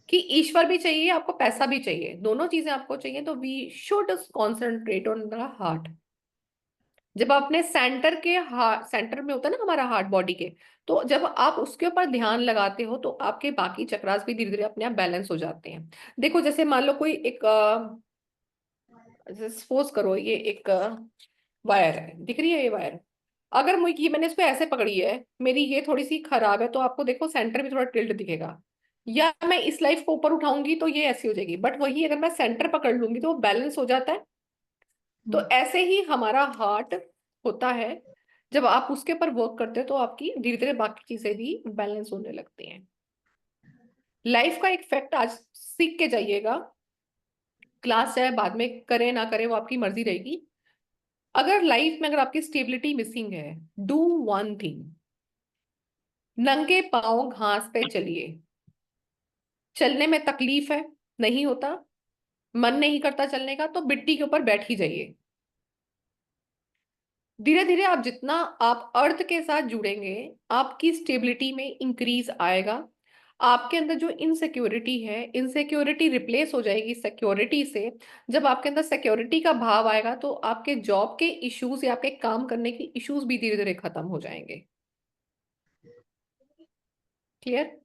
कि ईश्वर भी चाहिए आपको, पैसा भी चाहिए, दोनों चीजें आपको चाहिए, तो we should concentrate on the heart. जब आप अपने सेंटर के हार्ट, सेंटर में होता है ना हमारा हार्ट बॉडी के, तो जब आप उसके ऊपर ध्यान लगाते हो तो आपके बाकी चक्रास भी धीरे धीरे अपने आप बैलेंस हो जाते हैं। देखो जैसे मान लो कोई एक सपोज करो ये एक वायर है, दिख रही है ये वायर। अगर मुझे मैंने इसको ऐसे पकड़ी है, मेरी ये थोड़ी सी खराब है, तो आपको देखो सेंटर में थोड़ा टिल्ट दिखेगा। या मैं इस लाइफ को ऊपर उठाऊंगी तो ये ऐसी हो जाएगी, बट वही अगर मैं सेंटर पकड़ लूंगी तो वो बैलेंस हो जाता है। तो ऐसे ही हमारा हार्ट होता है, जब आप उसके ऊपर वर्क करते हो तो आपकी धीरे धीरे बाकी चीजें भी बैलेंस होने लगती हैं। लाइफ का एक फैक्ट आज सीख के जाइएगा, क्लास चाहे बाद में करें ना करें वो आपकी मर्जी रहेगी। अगर लाइफ में अगर आपकी स्टेबिलिटी मिसिंग है, डू वन थिंग, नंगे पांव घास पे चलिए। चलने में तकलीफ है, नहीं होता, मन नहीं करता चलने का, तो मिट्टी के ऊपर बैठ ही जाइए। धीरे धीरे आप जितना आप अर्थ के साथ जुड़ेंगे आपकी स्टेबिलिटी में इंक्रीज आएगा। आपके अंदर जो इनसिक्योरिटी है, इनसिक्योरिटी रिप्लेस हो जाएगी सिक्योरिटी से। जब आपके अंदर सिक्योरिटी का भाव आएगा तो आपके जॉब के इश्यूज या आपके काम करने के इश्यूज भी धीरे धीरे खत्म हो जाएंगे। क्लियर?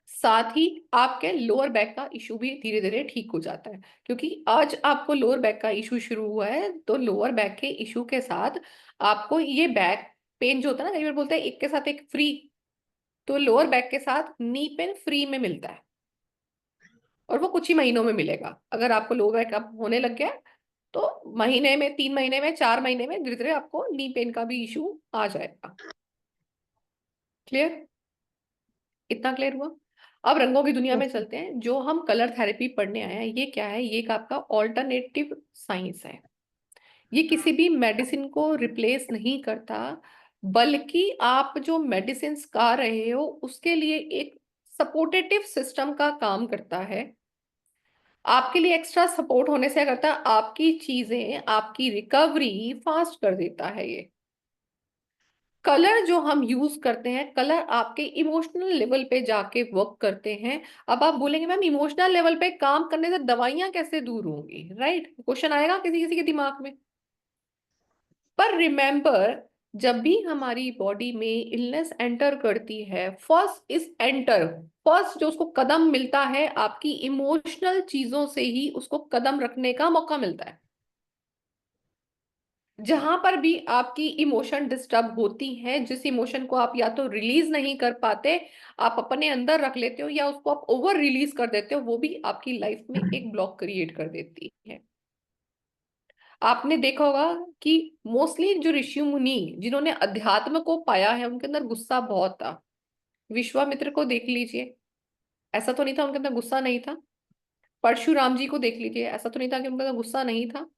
साथ ही आपके लोअर बैक का इशू भी धीरे धीरे ठीक हो जाता है, क्योंकि आज आपको लोअर बैक का इशू शुरू हुआ है तो लोअर बैक के इशू के साथ आपको ये बैक पेन जो होता है ना, कई बार बोलते हैं एक के साथ एक फ्री, तो लोअर बैक के साथ नी पेन फ्री में मिलता है और वो कुछ ही महीनों में मिलेगा। अगर आपको लोअर बैक अब होने लग गया तो महीने में, 3 महीने में, 4 महीने में धीरे धीरे आपको नी पेन का भी इशू आ जाएगा। क्लियर? इतना क्लियर हुआ? अब रंगों की दुनिया में चलते हैं। जो हम कलर थेरेपी पढ़ने आए हैं ये क्या है? ये एक आपका ऑल्टरनेटिव साइंस है। ये किसी भी मेडिसिन को रिप्लेस नहीं करता, बल्कि आप जो मेडिसिन खा रहे हो उसके लिए एक सपोर्टेटिव सिस्टम का काम करता है। आपके लिए एक्स्ट्रा सपोर्ट होने से क्या करता है, आपकी चीजें, आपकी रिकवरी फास्ट कर देता है। ये कलर जो हम यूज करते हैं, कलर आपके इमोशनल लेवल पे जाके वर्क करते हैं। अब आप बोलेंगे मैम इमोशनल लेवल पे काम करने से दवाइयां कैसे दूर होंगी? राइट, क्वेश्चन आएगा किसी किसी के दिमाग में। पर रिमेंबर, जब भी हमारी बॉडी में इलनेस एंटर करती है, फर्स्ट जो उसको कदम मिलता है आपकी इमोशनल चीजों से ही उसको कदम रखने का मौका मिलता है। जहां पर भी आपकी इमोशन डिस्टर्ब होती हैं, जिस इमोशन को आप या तो रिलीज नहीं कर पाते, आप अपने अंदर रख लेते हो, या उसको आप ओवर रिलीज कर देते हो, वो भी आपकी लाइफ में एक ब्लॉक क्रिएट कर देती है। आपने देखा होगा कि मोस्टली जो ऋषि मुनि जिन्होंने अध्यात्म को पाया है उनके अंदर गुस्सा बहुत था। विश्वामित्र को देख लीजिए, ऐसा तो नहीं था उनके अंदर गुस्सा नहीं था। परशुराम जी को देख लीजिए, ऐसा तो नहीं था कि उनके अंदर गुस्सा नहीं था।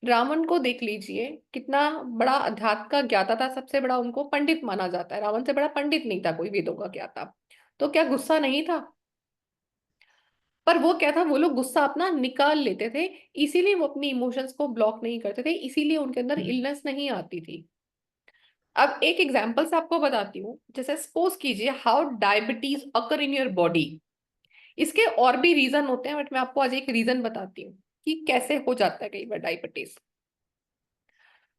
रावण को देख लीजिए, कितना बड़ा अध्यात्म का ज्ञाता था, सबसे बड़ा उनको पंडित माना जाता है, रावण से बड़ा पंडित नहीं था कोई वेदों का ज्ञाता। तो क्या गुस्सा नहीं था? पर वो क्या था, वो लोग गुस्सा अपना निकाल लेते थे, इसीलिए वो अपनी इमोशंस को ब्लॉक नहीं करते थे, इसीलिए उनके अंदर इलनेस नहीं आती थी। अब एक एग्जांपल से आपको बताती हूँ, जैसे सपोज कीजिए how diabetes occur in your body. इसके और भी रीजन होते हैं, बट मैं आपको आज एक रीजन बताती हूँ कि कैसे हो जाता है कई बार डायबिटीज।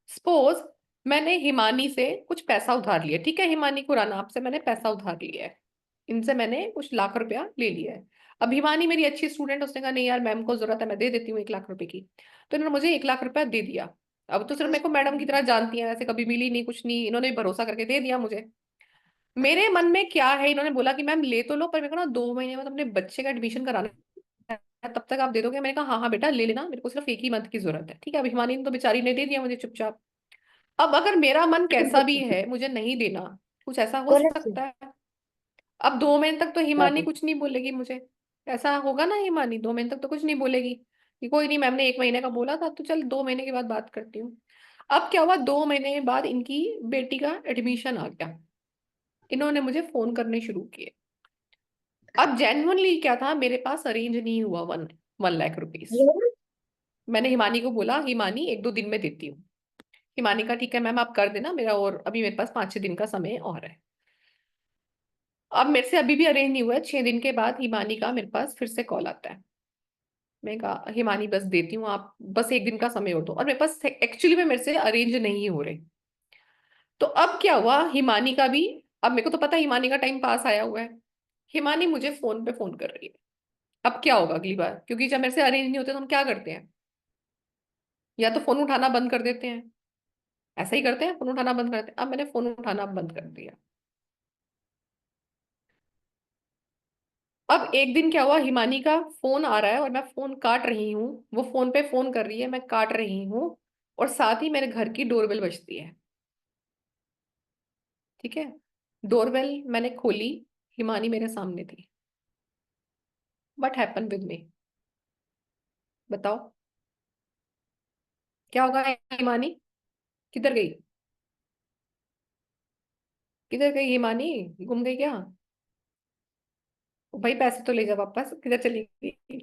सपोज मैंने हिमानी से कुछ पैसा उधार लिया, ठीक है, हिमानी खुराना आपसे मैंने पैसा उधार लिया है, इनसे मैंने कुछ लाख रुपया ले लिया है। अब हिमानी मेरी अच्छी स्टूडेंट, उसने कहा नहीं यार मैम को जरूरत है, मैं दे देती हूँ 1 लाख रुपए की। तो इन्होंने मुझे 1 लाख रुपया दे दिया। अब तो सिर्फ मेरे को मैडम की तरह जानती है, ऐसे कभी मिली नहीं कुछ नहीं, इन्होंने भरोसा करके दे दिया मुझे। मेरे मन में क्या है, इन्होंने बोला कि मैम ले तो लो, पर मेरे को ना 2 महीने में अपने बच्चे का एडमिशन कराना है, तब तक आप दे दोगे? मैंने कहा हाँ हाँ बेटा ले लेना, मेरे को सिर्फ 1 ही मंथ की जरूरत है। ठीक है, अब हिमानी ने तो बेचारी ने दे दिया मुझे चुपचाप। अब अगर मेरा मन कैसा भी है मुझे नहीं देना, कुछ ऐसा हो सकता है। अब 2 महीने तक तो हिमानी कुछ नहीं बोलेगी मुझे, ऐसा होगा ना? हिमानी 2 महीने तक तो कुछ नहीं बोलेगी कि कोई नहीं मैम ने 1 महीने का बोला था, तो चल 2 महीने के बाद बात करती हूँ। अब क्या हुआ, 2 महीने बाद इनकी बेटी का एडमिशन आ गया, इन्होंने मुझे फोन करने शुरू किए। अब जेन्युइनली क्या था, मेरे पास अरेंज नहीं हुआ 1 लाख रुपीज। मैंने हिमानी को बोला हिमानी 1-2 दिन में देती हूँ। हिमानी का ठीक है मैम आप कर देना, मेरा और अभी मेरे पास 5-6 दिन का समय और है। अब मेरे से अभी भी अरेंज नहीं हुआ है, 6 दिन के बाद हिमानी का मेरे पास फिर से कॉल आता है। मैं कहा हिमानी बस देती हूँ, आप बस 1 दिन का समय हो दो, और मेरे पास एक्चुअली में मेरे से अरेंज नहीं हो रहे। तो अब क्या हुआ, हिमानी का भी, अब मेरे को तो पता है हिमानी का टाइम पास आया हुआ है, हिमानी मुझे फोन पे फोन कर रही है। अब क्या होगा अगली बार, क्योंकि जब मेरे से अरेंज नहीं होते तो हम क्या करते हैं, या तो फोन उठाना बंद कर देते हैं, ऐसा ही करते हैं, फोन उठाना बंद करते हैं। अब मैंने फोन उठाना बंद कर दिया। अब एक दिन क्या हुआ, हिमानी का फोन आ रहा है और मैं फोन काट रही हूँ, वो फोन पे फोन कर रही है, मैं काट रही हूँ, और साथ ही मेरे घर की डोरबेल बजती है। ठीक है, डोरबेल मैंने खोली, हिमानी मेरे सामने थी। व्हाट हैपन विद मी, बताओ क्या होगा? हिमानी किधर गई? किधर गई हिमानी? गुम गई क्या? भाई पैसे तो ले जा वापस, किधर चली गई?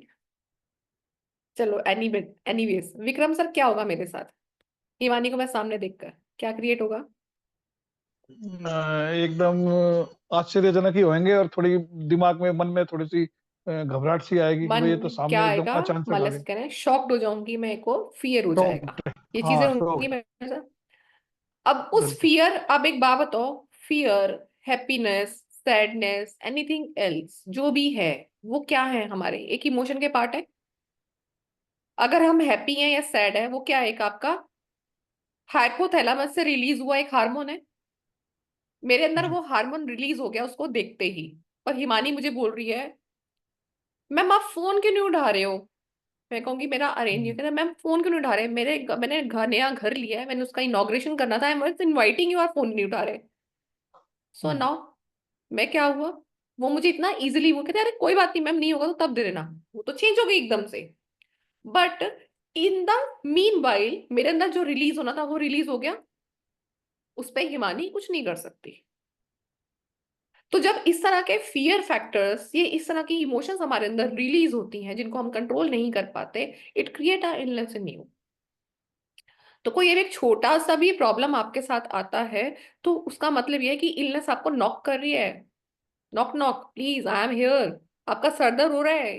चलो एनीवेज विक्रम सर, क्या होगा मेरे साथ हिमानी को मैं सामने देखकर, क्या क्रिएट होगा? एकदम आश्चर्यजनक ही होंगे, और थोड़ी दिमाग में मन में थोड़ी सी घबराहट सी आएगी कि मन भाई ये तो क्या सामने एकदम आएगा, अचानक आ गई। मतलब कह रहे हैं शॉक्ड हो जाऊंगी, मेरे को फियर हो जाएगा, शॉक। ये चीजें हाँ होंगी शॉक। मेरे साथ। अब उस बिल्कुल। फियर, अब एक बात बताओ, fear, happiness, sadness, anything else जो भी है, वो क्या है, हमारे एक इमोशन के पार्ट है। अगर हम हैप्पी हैं या सैड है, वो क्या है, एक आपका हाइपोथैलेमस से रिलीज हुआ एक हार्मोन है। मेरे अंदर जी। वो हार्मोन रिलीज हो गया उसको देखते ही। पर हिमानी मुझे बोल रही है मैम आप फोन क्यों नहीं उठा रहे हो? मैं कहूंगी मेरा अरेंज नहीं हम्म, है। मैम फोन क्यों नहीं उठा रहे, मैंने नया घर लिया है, मैंने उसका इनॉग्रेशन करना था, आई एम इनवाइटिंग यू, और फोन नहीं उठा रहे। सो हम्म, नाउ मैं क्या हुआ, वो मुझे इतना इजीली, वो कहते अरे कोई बात नहीं मैम, नहीं होगा तो तब दे देना, वो तो चेंज हो गई एकदम से। But in the mean while मेरे अंदर जो रिलीज होना था वो रिलीज हो गया, उस पर हिमानी कुछ नहीं कर सकती। तो जब इस तरह के फियर फैक्टर्स, ये इस तरह की इमोशंस हमारे अंदर रिलीज होती हैं जिनको हम कंट्रोल नहीं कर पाते, it create a illness in you. तो कोई एक छोटा सा भी प्रॉब्लम आपके साथ आता है, तो उसका मतलब ये है कि इलनेस आपको नॉक कर रही है। Knock knock please, I am here. आपका सर दर्द हो रहा है,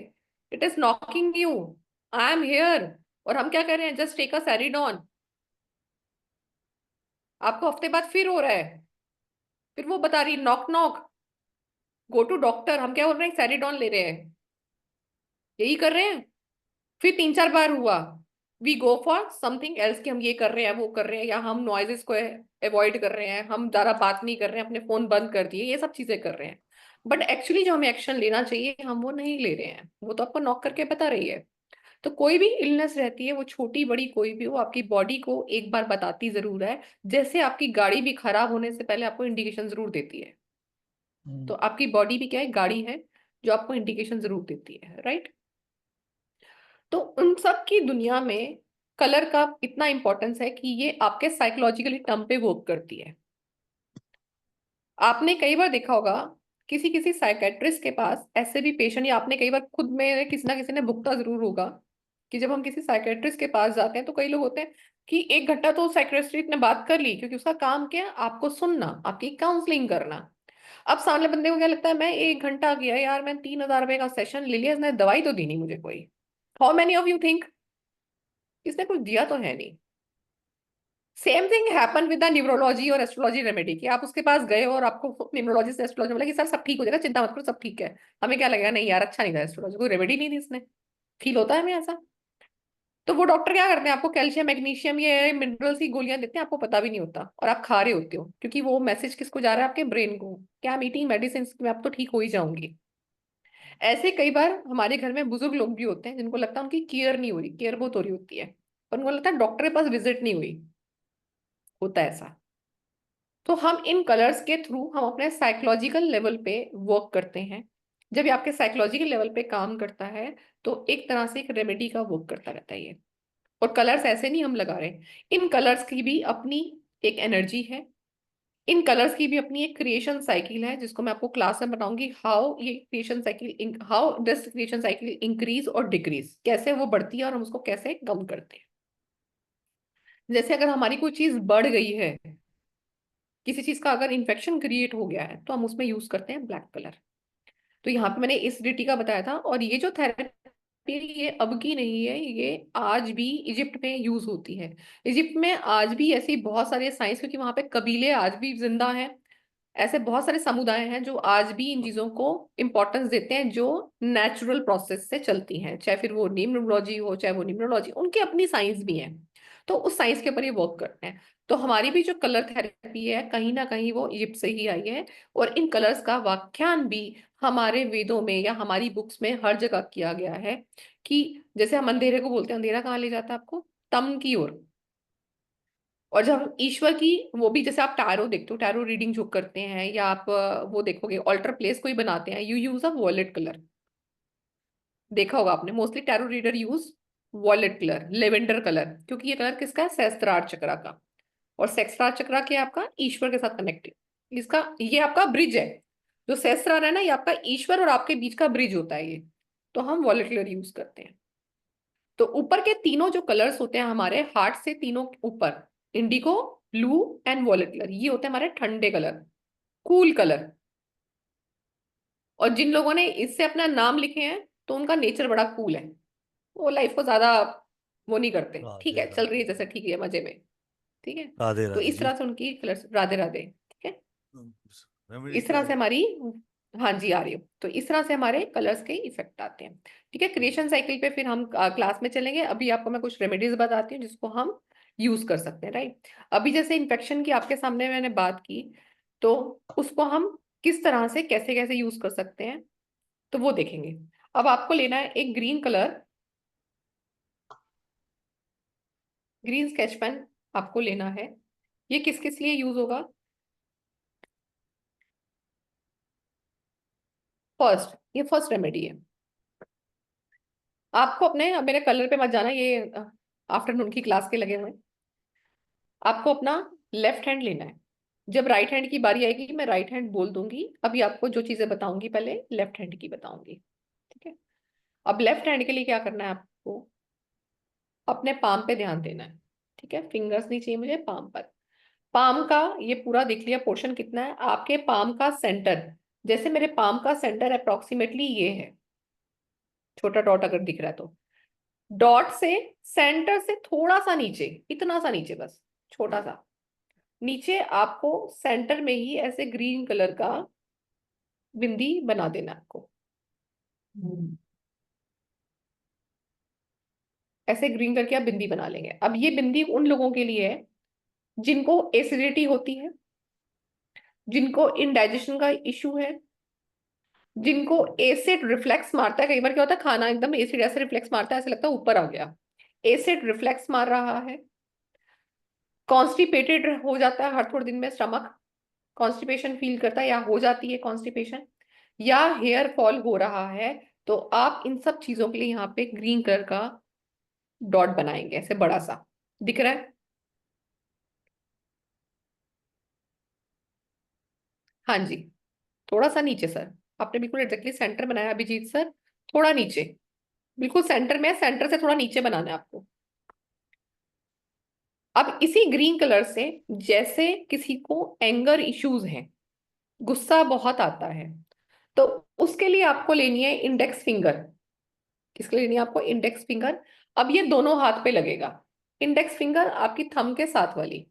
it is knocking you, I am here. और हम क्या कर रहे हैं, जस्ट टेक अ सैरिडॉन। आपको हफ्ते बाद फिर हो रहा है, फिर वो बता रही है knock knock, go to doctor. हम क्या बोल रहे हैं, सैरिडॉन ले रहे हैं, यही कर रहे हैं। फिर 3-4 बार हुआ, we go for something else, कि हम ये कर रहे हैं वो कर रहे हैं, या हम नॉइजेस को अवॉइड कर रहे हैं, हम ज्यादा बात नहीं कर रहे हैं, अपने फोन बंद कर दिए, ये सब चीजें कर रहे हैं। बट एक्चुअली जो हमें एक्शन लेना चाहिए हम वो नहीं ले रहे हैं, वो तो आपको नॉक करके बता रही है। तो कोई भी इलनेस रहती है, वो छोटी बड़ी कोई भी हो, आपकी बॉडी को एक बार बताती जरूर है। जैसे आपकी गाड़ी भी खराब होने से पहले आपको इंडिकेशन जरूर देती है, तो आपकी बॉडी भी क्या है, गाड़ी है जो आपको इंडिकेशन जरूर देती है, राइट। तो उन सब की दुनिया में कलर का इतना इंपॉर्टेंस है कि ये आपके साइकोलॉजिकली टर्म पे वर्क करती है। आपने कई बार देखा होगा किसी किसी साइकेट्रिस्ट के पास ऐसे भी पेशेंट, या आपने कई बार खुद में किसी ना किसी ने भुगता जरूर होगा कि जब हम किसी साइकेट्रिस्ट के पास जाते हैं तो कई लोग होते हैं कि 1 घंटा तो साइकेट्रिस्ट ने बात कर ली, क्योंकि उसका काम क्या है, आपको सुनना, आपकी काउंसलिंग करना। अब सामने बंदे को क्या लगता है, मैं 1 घंटा गया यार, मैं 3,000 रुपए का सेशन ले लिया, इसने दवाई तो दी नहीं मुझे कोई। How many of you think इसने कुछ दिया तो है नहीं। Same thing happen with the neurology और एस्ट्रोलॉजी रेमेडी, कि आप उसके पास गए और आपको न्यूरोलॉजिस्ट एस्ट्रोलॉजी बोला कि सर सब ठीक हो जाएगा, चिंता मत करो सब ठीक है। हमें क्या लगेगा, नहीं यार अच्छा नहीं था एस्ट्रोलॉजी, कोई रेमेडी नहीं दी इसने। फील होता है हमें ऐसा। तो वो डॉक्टर क्या करते हैं, आपको कैल्शियम मैग्नीशियम ये मिनरल्स की गोलियां देते हैं, आपको पता भी नहीं होता, और आप खा रहे होते हो, क्योंकि वो मैसेज किसको जा रहा है, आपके ब्रेन को, क्या आई एम ईटिंग मेडिसिन, मैं अब तो ठीक हो ही जाऊंगी। ऐसे कई बार हमारे घर में बुजुर्ग लोग भी होते हैं जिनको लगता है उनकी केयर नहीं हो रही, केयर बहुत हो रही होती है, पर उनको लगता है डॉक्टर के पास विजिट नहीं हुई, होता है ऐसा। तो हम इन कलर्स के थ्रू हम अपने साइकोलॉजिकल लेवल पे वर्क करते हैं। जब ये आपके साइकोलॉजिकल लेवल पे काम करता है तो एक तरह से एक रेमेडी का वर्क करता रहता है ये। और कलर्स ऐसे नहीं हम लगा रहे, इन कलर्स की भी अपनी एक एनर्जी है, इन कलर्स की भी अपनी एक क्रिएशन साइकिल है, जिसको मैं आपको क्लास में बताऊंगी, हाउ ये creation cycle, how this creation cycle increase और डिक्रीज, कैसे वो बढ़ती है और हम उसको कैसे कम करते हैं। जैसे अगर हमारी कोई चीज बढ़ गई है, किसी चीज का अगर इन्फेक्शन क्रिएट हो गया है, तो हम उसमें यूज करते हैं ब्लैक कलर। तो यहाँ पे मैंने इस डिटी का बताया था, और ये जो थेरेपी ये अब की नहीं है, ये आज भी इजिप्ट में यूज होती है। इजिप्ट में आज भी ऐसी बहुत सारे साइंस, क्योंकि वहां पे कबीले आज भी जिंदा हैं, ऐसे बहुत सारे समुदाय हैं जो आज भी इन चीजों को इम्पोर्टेंस देते हैं, जो नेचुरल प्रोसेस से चलती हैं, चाहे फिर वो न्यूमरोलॉजी हो, चाहे वो न्यूमरोलॉजी, उनकी अपनी साइंस भी है, तो उस साइंस के ऊपर ये वर्क करते हैं। तो हमारी भी जो कलर थेरेपी है कहीं ना कहीं वो इजिप्ट से ही आई है, और इन कलर्स का व्याख्यान भी हमारे वेदों में या हमारी बुक्स में हर जगह किया गया है, कि जैसे हम अंधेरे को बोलते हैं, अंधेरा कहाँ ले जाता है आपको, तम की ओर। और जब हम ईश्वर की, वो भी जैसे आप टैरो देखते हो, टैरो रीडिंग जो करते हैं, या आप वो देखोगे ऑल्टर प्लेस कोई बनाते हैं, you use a violet colour, देखा होगा आपने, mostly tarot reader use violet colour, lavender colour, क्योंकि ये कलर किसका है, सहस्त्रार चक्रा का। और सहस्त्रार चक्रा क्या है, आपका ईश्वर के साथ कनेक्टेड, इसका ये आपका ब्रिज है, जो सहस्त्रार है ना, ये आपका ईश्वर और आपके बीच का ब्रिज होता है ये। तो हम वॉयलेट कलर यूज करते हैं। तो ऊपर के तीनों जो कलर्स होते हैं हमारे हार्ट से तीनों ऊपर, indigo, blue and violet colour, ये होते हैं हमारे ठंडे कलर, कूल कलर। और जिन लोगों ने इससे अपना नाम लिखे हैं तो उनका नेचर बड़ा कूल है, वो लाइफ को ज्यादा वो नहीं करते, ठीक राधे है चल रही राधे। है जैसे, ठीक है मजे में, ठीक है। राधे तो राधे इस जी। तरह से उनकी कलर्स, राधे राधे, ठीक है। रेमेडीज इस पे आ तरह रहे से हैं। हमारी, हाँ जी आ रही हो, तो इस तरह से हमारे कलर्स के इफेक्ट आते हैं, ठीक है। क्रिएशन साइकिल पे फिर हम क्लास में चलेंगे। अभी आपको मैं कुछ रेमेडीज बताती हूँ जिसको हम यूज कर सकते हैं, राइट। अभी जैसे इन्फेक्शन की आपके सामने मैंने बात की, तो उसको हम किस तरह से कैसे कैसे यूज कर सकते हैं, तो वो देखेंगे। अब आपको लेना है एक green colour, green sketch pen आपको लेना है। ये किस किस लिए यूज होगा, फर्स्ट, ये फर्स्ट रेमेडी है। आपको अपने, अब मेरे कलर पे मत जाना, ये आफ्टरनून की क्लास के लगे हुए हैं। आपको अपना लेफ्ट हैंड लेना है। जब राइट हैंड की बारी आएगी मैं राइट हैंड बोल दूंगी, अभी आपको जो चीजें बताऊंगी पहले लेफ्ट हैंड की बताऊंगी, ठीक है। अब लेफ्ट हैंड के लिए क्या करना है आपको, अपने पाम पे ध्यान देना है, ठीक है। फिंगर्स नहीं चाहिए मुझे, पाम पर। पाम का ये पूरा देख लिया पोर्शन कितना है, आपके पाम का सेंटर, जैसे मेरे पाम का सेंटर अप्रोक्सीमेटली ये है, छोटा डॉट अगर दिख रहा है तो, डॉट से सेंटर से थोड़ा सा नीचे, इतना सा नीचे बस, छोटा सा नीचे, आपको सेंटर में ही ऐसे ग्रीन कलर का बिंदी बना देना है आपको, ऐसे ग्रीन करके आप बिंदी बना लेंगे। अब ये बिंदी उन लोगों के लिए है जिनको एसिडिटी होती है, जिनको इंडाइजेशन का इश्यू है, जिनको एसिड रिफ्लेक्स मारता है, कई बार क्या होता है खाना एकदम एसिड ऐसे रिफ्लेक्स मारता है, ऐसे लगता है ऊपर आ गया, एसिड रिफ्लेक्स मार रहा है, कॉन्स्टिपेटेड हो जाता है हर थोड़े दिन में स्टमक, कॉन्स्टिपेशन फील करता है या हो जाती है कॉन्स्टिपेशन, या हेयर फॉल हो रहा है, तो आप इन सब चीजों के लिए यहाँ पे ग्रीन कलर का डॉट बनाएंगे, ऐसे बड़ा सा दिख रहा है। हाँ जी, थोड़ा सा नीचे सर, आपने बिल्कुल एग्जैक्टली सेंटर बनाया अभिजीत सर, थोड़ा नीचे, बिल्कुल सेंटर में, सेंटर से थोड़ा नीचे बनाना है आपको। अब इसी ग्रीन कलर से, जैसे किसी को एंगर इश्यूज हैं, गुस्सा बहुत आता है, तो उसके लिए आपको लेनी है इंडेक्स फिंगर। किसके लिए लेनी है आपको? Index finger. अब ये दोनों हाथ पे लगेगा, इंडेक्स फिंगर आपकी थंब के साथ वाली,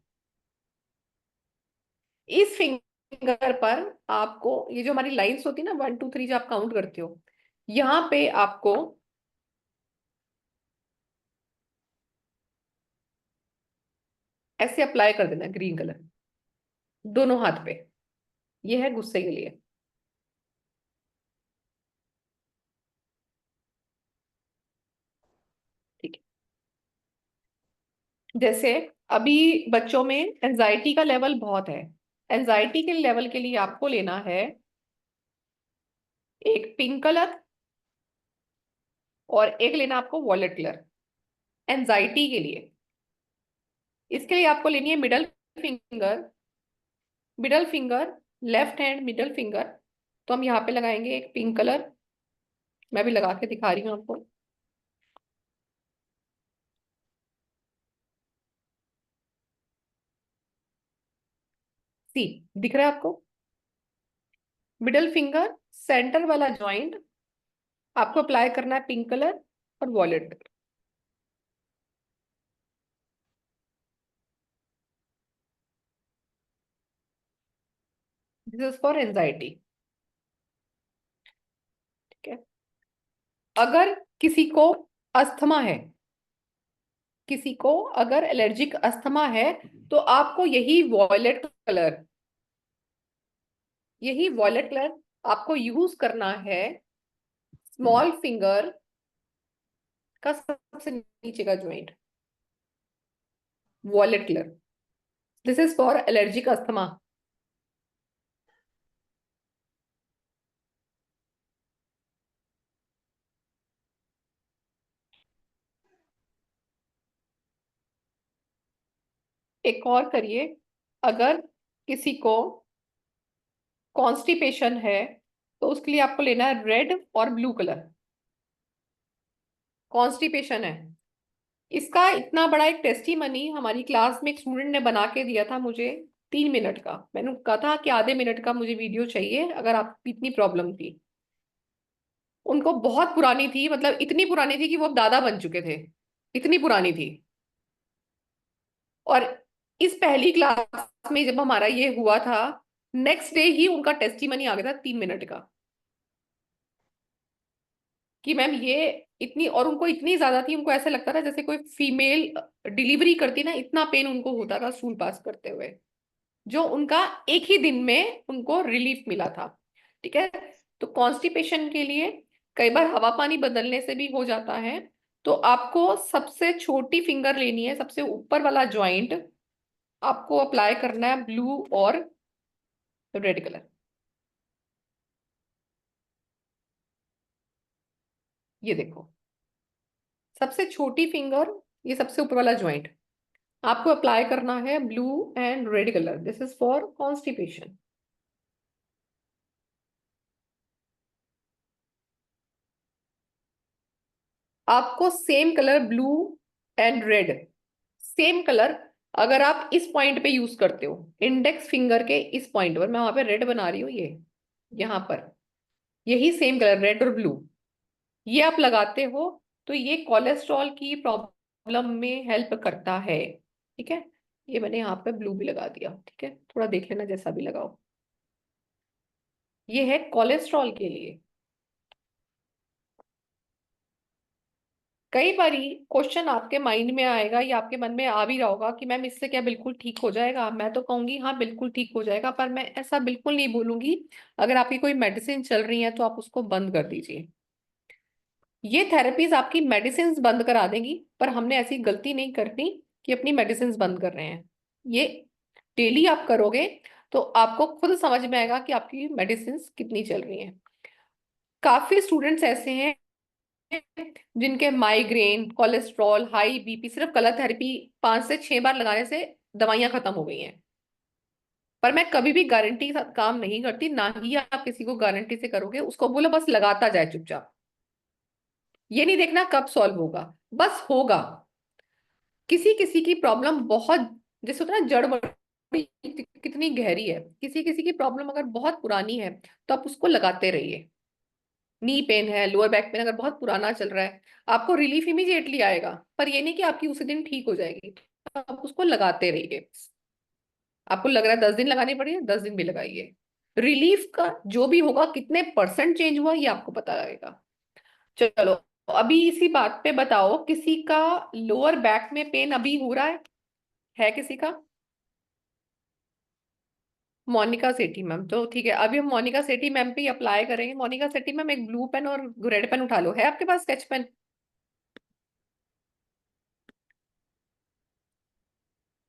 इस फिंगर पर आपको ये जो हमारी लाइंस होती है ना 1 2 3 जो आप काउंट करते हो, यहाँ पे आपको ऐसे अप्लाई कर देना ग्रीन कलर दोनों हाथ पे। ये है गुस्से के लिए। ठीक है, जैसे अभी बच्चों में एंजाइटी का लेवल बहुत है, एंजाइटी के लेवल के लिए आपको लेना है एक पिंक कलर और एक लेना आपको वॉयलेट कलर एंजाइटी के लिए। इसके लिए आपको लेनी है middle finger, middle finger, left hand middle finger. तो हम यहाँ पे लगाएंगे एक पिंक कलर, मैं भी लगा के दिखा रही हूँ आपको। सी दिख रहा है आपको? मिडल फिंगर, सेंटर वाला ज्वाइंट आपको अप्लाई करना है पिंक कलर और violet colour. This is for anxiety. ठीक है, अगर किसी को अस्थमा है, किसी को अगर एलर्जिक अस्थमा है, तो आपको यही वॉयलेट कलर आपको यूज करना है स्मॉल फिंगर का सबसे नीचे का joint, violet colour. This is for allergic asthma. एक और करिए, अगर किसी को कॉन्स्टिपेशन है, तो उसके लिए आपको लेना है रेड और ब्लू कलर। कॉन्स्टिपेशन है, इसका इतना बड़ा एक टेस्टिमनी हमारी क्लास में एक स्टूडेंट ने बना के दिया था मुझे, 3 मिनट का। मैंने कहा था कि आधे मिनट का मुझे वीडियो चाहिए अगर आपको इतनी प्रॉब्लम थी। उनको बहुत पुरानी थी, मतलब इतनी पुरानी थी कि वो अब दादा बन चुके थे, इतनी पुरानी थी। और इस पहली क्लास में जब हमारा ये हुआ था, नेक्स्ट डे ही उनका टेस्टिमनी आ गया था 3 मिनट का, कि मैम ये इतनी, और उनको इतनी ज्यादा थी, उनको ऐसा लगता था जैसे कोई फीमेल डिलीवरी करती ना, इतना पेन उनको होता था स्टूल पास करते हुए, जो उनका एक ही दिन में उनको रिलीफ मिला था। ठीक है, तो कॉन्स्टिपेशन के लिए कई बार हवा पानी बदलने से भी हो जाता है। तो आपको सबसे छोटी फिंगर लेनी है, सबसे ऊपर वाला ज्वाइंट आपको अप्लाई करना है ब्लू और रेड कलर। ये देखो, सबसे छोटी फिंगर, ये सबसे ऊपर वाला ज्वाइंट आपको अप्लाई करना है blue and red colour. This is for constipation. आपको same colour blue and red, same colour अगर आप इस पॉइंट पे यूज करते हो, इंडेक्स फिंगर के इस पॉइंट पर, मैं वहां पे रेड बना रही हूँ, ये यहाँ पर यही सेम कलर रेड और ब्लू ये आप लगाते हो, तो ये कोलेस्ट्रॉल की प्रॉब्लम में हेल्प करता है। ठीक है, ये मैंने यहाँ पे ब्लू भी लगा दिया। ठीक है, थोड़ा देख लेना जैसा भी लगाओ, ये है कोलेस्ट्रॉल के लिए। कई बारी क्वेश्चन आपके माइंड में आएगा या आपके मन में आ भी रहा होगा कि मैम इससे क्या बिल्कुल ठीक हो जाएगा। मैं तो कहूंगी हाँ बिल्कुल ठीक हो जाएगा, पर मैं ऐसा बिल्कुल नहीं बोलूंगी। अगर आपकी कोई मेडिसिन चल रही है तो आप उसको बंद कर दीजिए। ये थेरेपीज आपकी मेडिसिन बंद करा देंगी, पर हमने ऐसी गलती नहीं करनी कि अपनी मेडिसिन बंद कर रहे हैं। ये डेली आप करोगे तो आपको खुद समझ में आएगा कि आपकी मेडिसिन कितनी चल रही हैं। काफी स्टूडेंट्स ऐसे हैं जिनके माइग्रेन, कोलेस्ट्रॉल, हाई बीपी, सिर्फ कलर थेरेपी 5 से 6 बार लगाने से दवाइयां खत्म हो गई हैं। पर मैं कभी भी गारंटी के साथ काम नहीं करती, ना ही आप किसी को गारंटी से करोगे। उसको बोलो बस लगाता जाए चुपचाप, ये नहीं देखना कब सॉल्व होगा, बस होगा। किसी किसी की प्रॉब्लम बहुत, जैसे होता है ना जड़ बड़ी कितनी गहरी है, किसी किसी की प्रॉब्लम अगर बहुत पुरानी है तो आप उसको लगाते रहिए। नी पेन है, लोअर बैक पेन अगर बहुत पुराना चल रहा है, आपको रिलीफ इमीडिएटली आएगा, पर ये नहीं कि आपकी उसी दिन ठीक हो जाएगी। तो आप उसको लगाते रहिए। आपको लग रहा है 10 दिन लगानी पड़ेगी, 10 दिन भी लगाइए। रिलीफ का जो भी होगा, कितने परसेंट चेंज हुआ ये आपको पता लगेगा। चलो, अभी इसी बात पे बताओ, किसी का लोअर बैक में पेन अभी हो रहा है किसी का? मोनिका सेठी मैम, तो ठीक है, अभी हम मोनिका सेठी मैम पे अप्लाई करेंगे। मोनिका सेठी मैम, एक ब्लू पेन और रेड पेन उठा लो। है आपके पास स्केच पेन?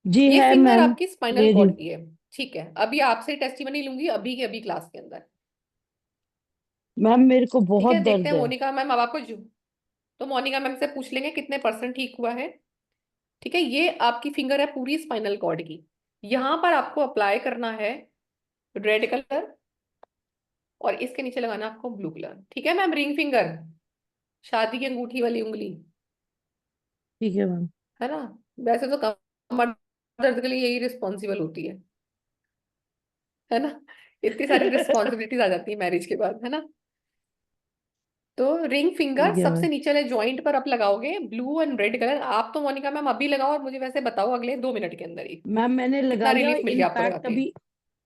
जी ये है फिंगर मैम। आपकी स्पाइनल ले रही कॉर्ड हूँ। की है। ठीक है, अभी आपसे टेस्टिमनी लूंगी अभी के अभी क्लास के अंदर। मैम मेरे को ठीक है, बहुत देखते दर्द हैं है। मोनिका मैम अब आपको तो मोनिका मैम से पूछ लेंगे कितने परसेंट ठीक हुआ है। ठीक है, ये आपकी फिंगर है पूरी स्पाइनल कॉर्ड की। यहाँ पर आपको अप्लाई करना है रेड कलर, और इसके नीचे लगाना है आपको ब्लू कलर। ठीक है मैम, रिंग फिंगर, शादी की अंगूठी वाली उंगली, ठीक है मैम। है ना? वैसे तो कमर दर्द के लिए यही रिस्पॉन्सिबल होती है ना? इतनी सारी रिस्पॉन्सिबिलिटीज आ जाती है मैरिज के बाद, है ना? तो रिंग फिंगर ठीक है सबसे मैम। नीचे वाले जॉइंट पर आप लगाओगे, ब्लू एंड रेड कलर। आप तो मोनिका मैम अभी लगाओ और मुझे वैसे बताओ अगले 2 मिनट के अंदर ही मैम मैंने कितना लगा लिया, रिलीफ मिल गया आपको लगा इनफैक्ट के। अभी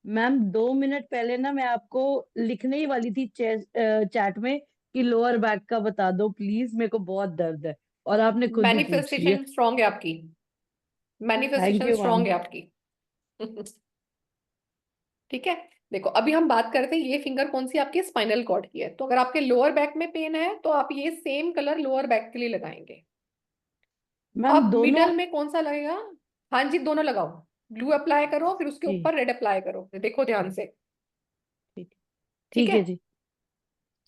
मैम 2 मिनट पहले ना मैं आपको लिखने ही वाली थी चैट में कि लोअर बैक का बता दो प्लीज, मेरे को बहुत दर्द है, और आपने खुद ही पूछ लिया। मैनिफेस्टेशन स्ट्रांग है आपकी, thank manifestation you strong ma'am. है आपकी। ठीक है, देखो अभी हम बात करते हैं ये फिंगर कौन सी आपकी स्पाइनल कॉर्ड की है। तो अगर आपके लोअर बैक में पेन है तो आप ये सेम कलर लोअर बैक के लिए लगाएंगे। मैम अब दोनों। मिडल में कौन सा लगेगा? हाँ जी, दोनों लगाओ। ब्लू अप्लाई करो, फिर उसके जी। ऊपर रेड अप्लाई करो, देखो ध्यान से। ठीक। ठीक ठीक है, है जी।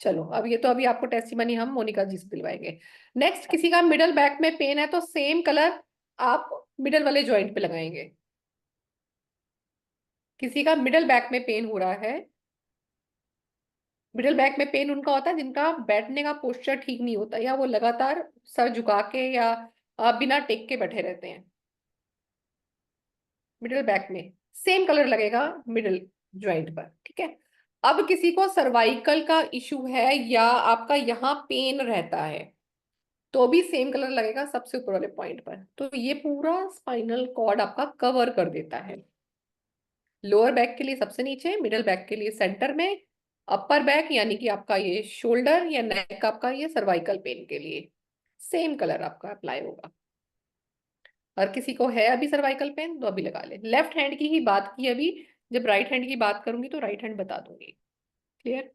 चलो अब ये तो अभी आपको टेस्टिमनी हम मोनिका जी से दिलवाएंगे। नेक्स्ट, किसी का मिडल बैक में पेन है तो सेम कलर आप मिडल वाले जॉइंट पे लगाएंगे। किसी का मिडल बैक में पेन हो रहा है, मिडल बैक में पेन उनका होता है जिनका बैठने का पोस्चर ठीक नहीं होता, या वो लगातार सर झुका के या बिना टेक के बैठे रहते हैं। मिडल बैक में सेम कलर लगेगा मिडल जॉइंट पर। ठीक है, अब किसी को सर्वाइकल का इशू है या आपका यहाँ पेन रहता है तो भी सेम कलर लगेगा सबसे ऊपर वाले पॉइंट पर। तो ये पूरा स्पाइनल कॉर्ड आपका कवर कर देता है। लोअर बैक के लिए सबसे नीचे, मिडल बैक के लिए सेंटर में, अपर बैक यानी कि आपका ये शोल्डर या नेक आपका ये सर्वाइकल पेन के लिए सेम कलर आपका अप्लाई होगा। और किसी को है अभी सर्वाइकल पेन तो अभी लगा ले। लेफ्ट हैंड की ही बात की अभी, जब राइट हैंड की बात करूंगी तो राइट हैंड बता दूंगी। क्लियर?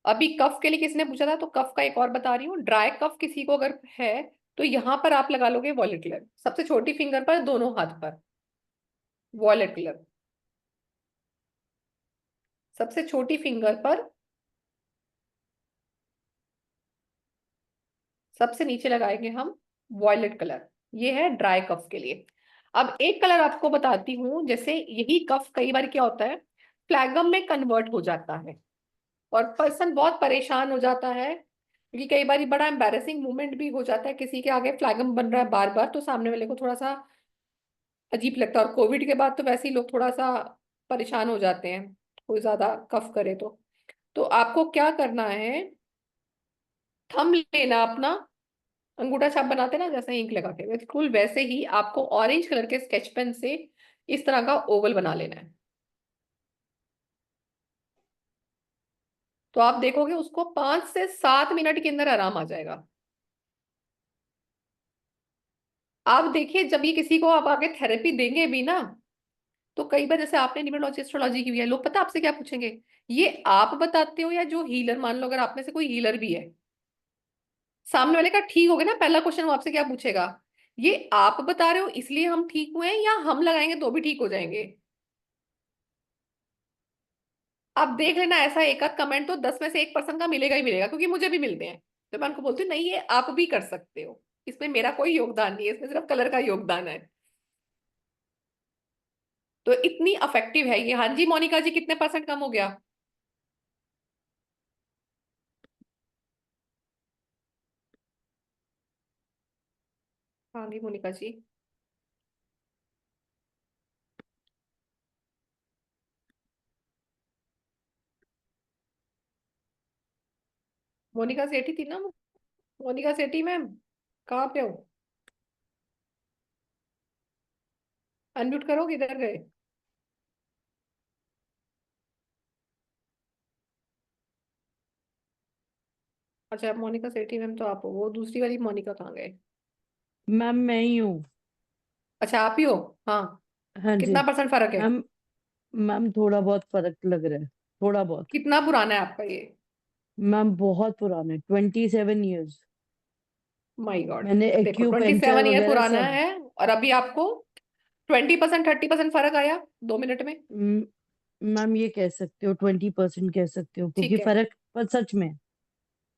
अभी कफ के लिए किसी ने पूछा था तो कफ का एक और बता रही हूँ। ड्राई कफ किसी को अगर है तो यहाँ पर आप लगा लोगे वॉलेट कलर, सबसे छोटी फिंगर पर, दोनों हाथ पर वॉलेट कलर, सबसे छोटी फिंगर पर सबसे नीचे लगाएंगे हम वॉयलेट कलर। ये है ड्राई कफ के लिए। अब एक कलर आपको बताती हूँ, जैसे यही कफ कई बार क्या होता है फ्लैगम में कन्वर्ट हो जाता है और पर्सन बहुत परेशान हो जाता है, क्योंकि कई बार बड़ा एम्बैरेसिंग मोमेंट भी हो जाता है। किसी के आगे फ्लैगम बन रहा है बार बार तो सामने वाले को थोड़ा सा अजीब लगता है, और कोविड के बाद तो वैसे ही लोग थोड़ा सा परेशान हो जाते हैं कोई ज्यादा कफ करे तो आपको क्या करना है, थंब लेना अपना, अंगूठा छाप बनाते ना जैसे इंक लगा के, बिल्कुल वैसे ही आपको ऑरेंज कलर के स्केच पेन से इस तरह का ओवल बना लेना है। तो आप देखोगे उसको 5 से 7 मिनट के अंदर आराम आ जाएगा। आप देखिए जब ये किसी को आप आगे थेरेपी देंगे भी ना, तो कई बार जैसे आपने न्यूमरोलॉजी एस्ट्रोलॉजी की हुई है, लोग पता आपसे क्या पूछेंगे, ये आप बताते हो या जो हीलर, मान लो अगर आप में से कोई हीलर भी है, सामने वाले का ठीक हो गया ना, पहला क्वेश्चन वो आपसे क्या पूछेगा, ये आप बता रहे हो इसलिए हम ठीक हुए हैं या हम लगाएंगे तो भी ठीक हो जाएंगे। आप देख लेना, ऐसा एक आध कमेंट तो 10 में से 1% का मिलेगा ही मिलेगा, क्योंकि मुझे भी मिलते हैं। तो मैं उनको बोलती हूँ नहीं ये आप भी कर सकते हो, इसमें मेरा कोई योगदान नहीं है, इसमें सिर्फ कलर का योगदान है। तो इतनी अफेक्टिव है ये। हाँ जी मोनिका जी, कितने परसेंट कम हो गया? हाँ जी मोनिका जी। मोनिका सेठी थी ना? मोनिका सेठी मैम कहाँ पे हो? अनम्यूट करो, किधर गए? अच्छा मोनिका सेठी मैम तो आप हो, वो दूसरी वाली मोनिका कहाँ गए? मैम मैं ही हूँ। अच्छा आप ही हो। हाँ, हाँ जी। कितना परसेंट फर्क है? मैम मैम थोड़ा बहुत फर्क लग रहा है, थोड़ा बहुत। कितना पुराना है आपका ये? मैम बहुत पुराने, 27 years। My God. मैंने देखो एक्यूपेंचर 27 ईयर वगैरह पुराना सब। है, और अभी आपको 20% 30% फर्क आया 2 मिनट में। म- मैम ये कह सकते हो, 20% कह सकते हो, क्योंकि ठीक है। फर्क पर सच में।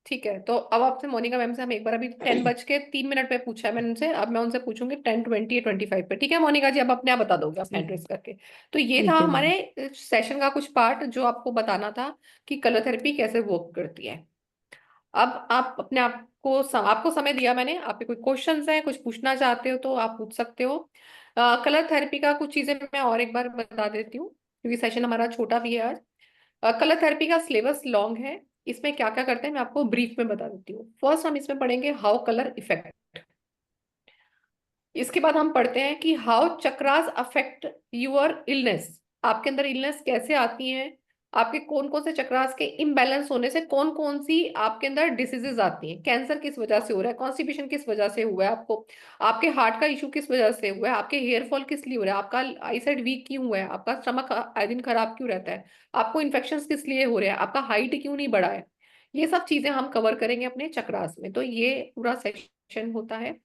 ठीक है, तो अब आपसे मोनिका मैम से हम एक बार, अभी 10:03 पे पूछा है मैंने उनसे, अब मैं उनसे पूछूंगी 10:20 या 25 पे। ठीक है मोनिका जी, अब अपने आप बता दोगे आप हैंड रेस करके। तो ये था ठीक है मैम। हमारे सेशन का कुछ पार्ट जो आपको बताना था कि कलर थेरेपी कैसे वर्क करती है। अब आप अपने आप को आपको समय दिया मैंने, आपके कोई क्वेश्चंस हैं, कुछ पूछना चाहते हो तो आप पूछ सकते हो। कलर थेरेपी का कुछ चीजें मैं और एक बार बता देती हूँ, क्योंकि सेशन हमारा छोटा भी है आज। कलर थेरेपी का सिलेबस लॉन्ग है, इसमें क्या क्या करते हैं मैं आपको ब्रीफ में बता देती हूँ। फर्स्ट हम इसमें पढ़ेंगे हाउ कलर इफेक्ट। इसके बाद हम पढ़ते हैं कि how chakras affect your illness. आपके अंदर इलनेस कैसे आती है, आपके कौन कौन से चक्रास के इम्बैलेंस होने से कौन कौन सी आपके अंदर डिसीजेज आती हैं। कैंसर किस वजह से हो रहा है, कॉन्स्टिपेशन किस वजह से हुआ है आपको, आपके हार्ट का इशू किस वजह से हुआ है, आपके हेयर फॉल किस लिए हो रहा है, आपका आईसाइट वीक क्यों हुआ है, आपका स्टमक आए दिन खराब क्यों रहता है, आपको इन्फेक्शन किस लिए हो रहे हैं, आपका हाइट क्यों नहीं बढ़ा है। ये सब चीजें हम कवर करेंगे अपने चक्रास में। तो ये पूरा सेशन होता है।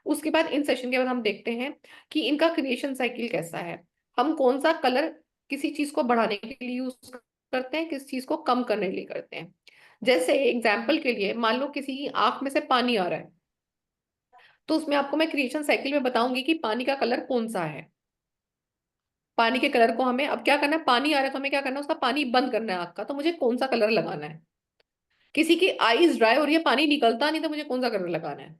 उसके बाद इन सेशन के बाद हम देखते हैं कि इनका क्रिएशन साइकिल कैसा है, हम कौन सा कलर किसी चीज को बढ़ाने के लिए यूज करते हैं, किस चीज को कम करने के लिए करते हैं। जैसे एग्जाम्पल के लिए मान लो किसी की आंख में से पानी आ रहा है, तो उसमें आपको मैं क्रिएशन साइकिल में बताऊंगी कि पानी का कलर कौन सा है। पानी के कलर को हमें अब क्या करना है, पानी आ रहा है तो हमें क्या करना है, उसका पानी बंद करना है आंख का, तो मुझे कौन सा कलर लगाना है। किसी की आईज ड्राई हो रही है, पानी निकलता नहीं, तो मुझे कौन सा कलर लगाना है।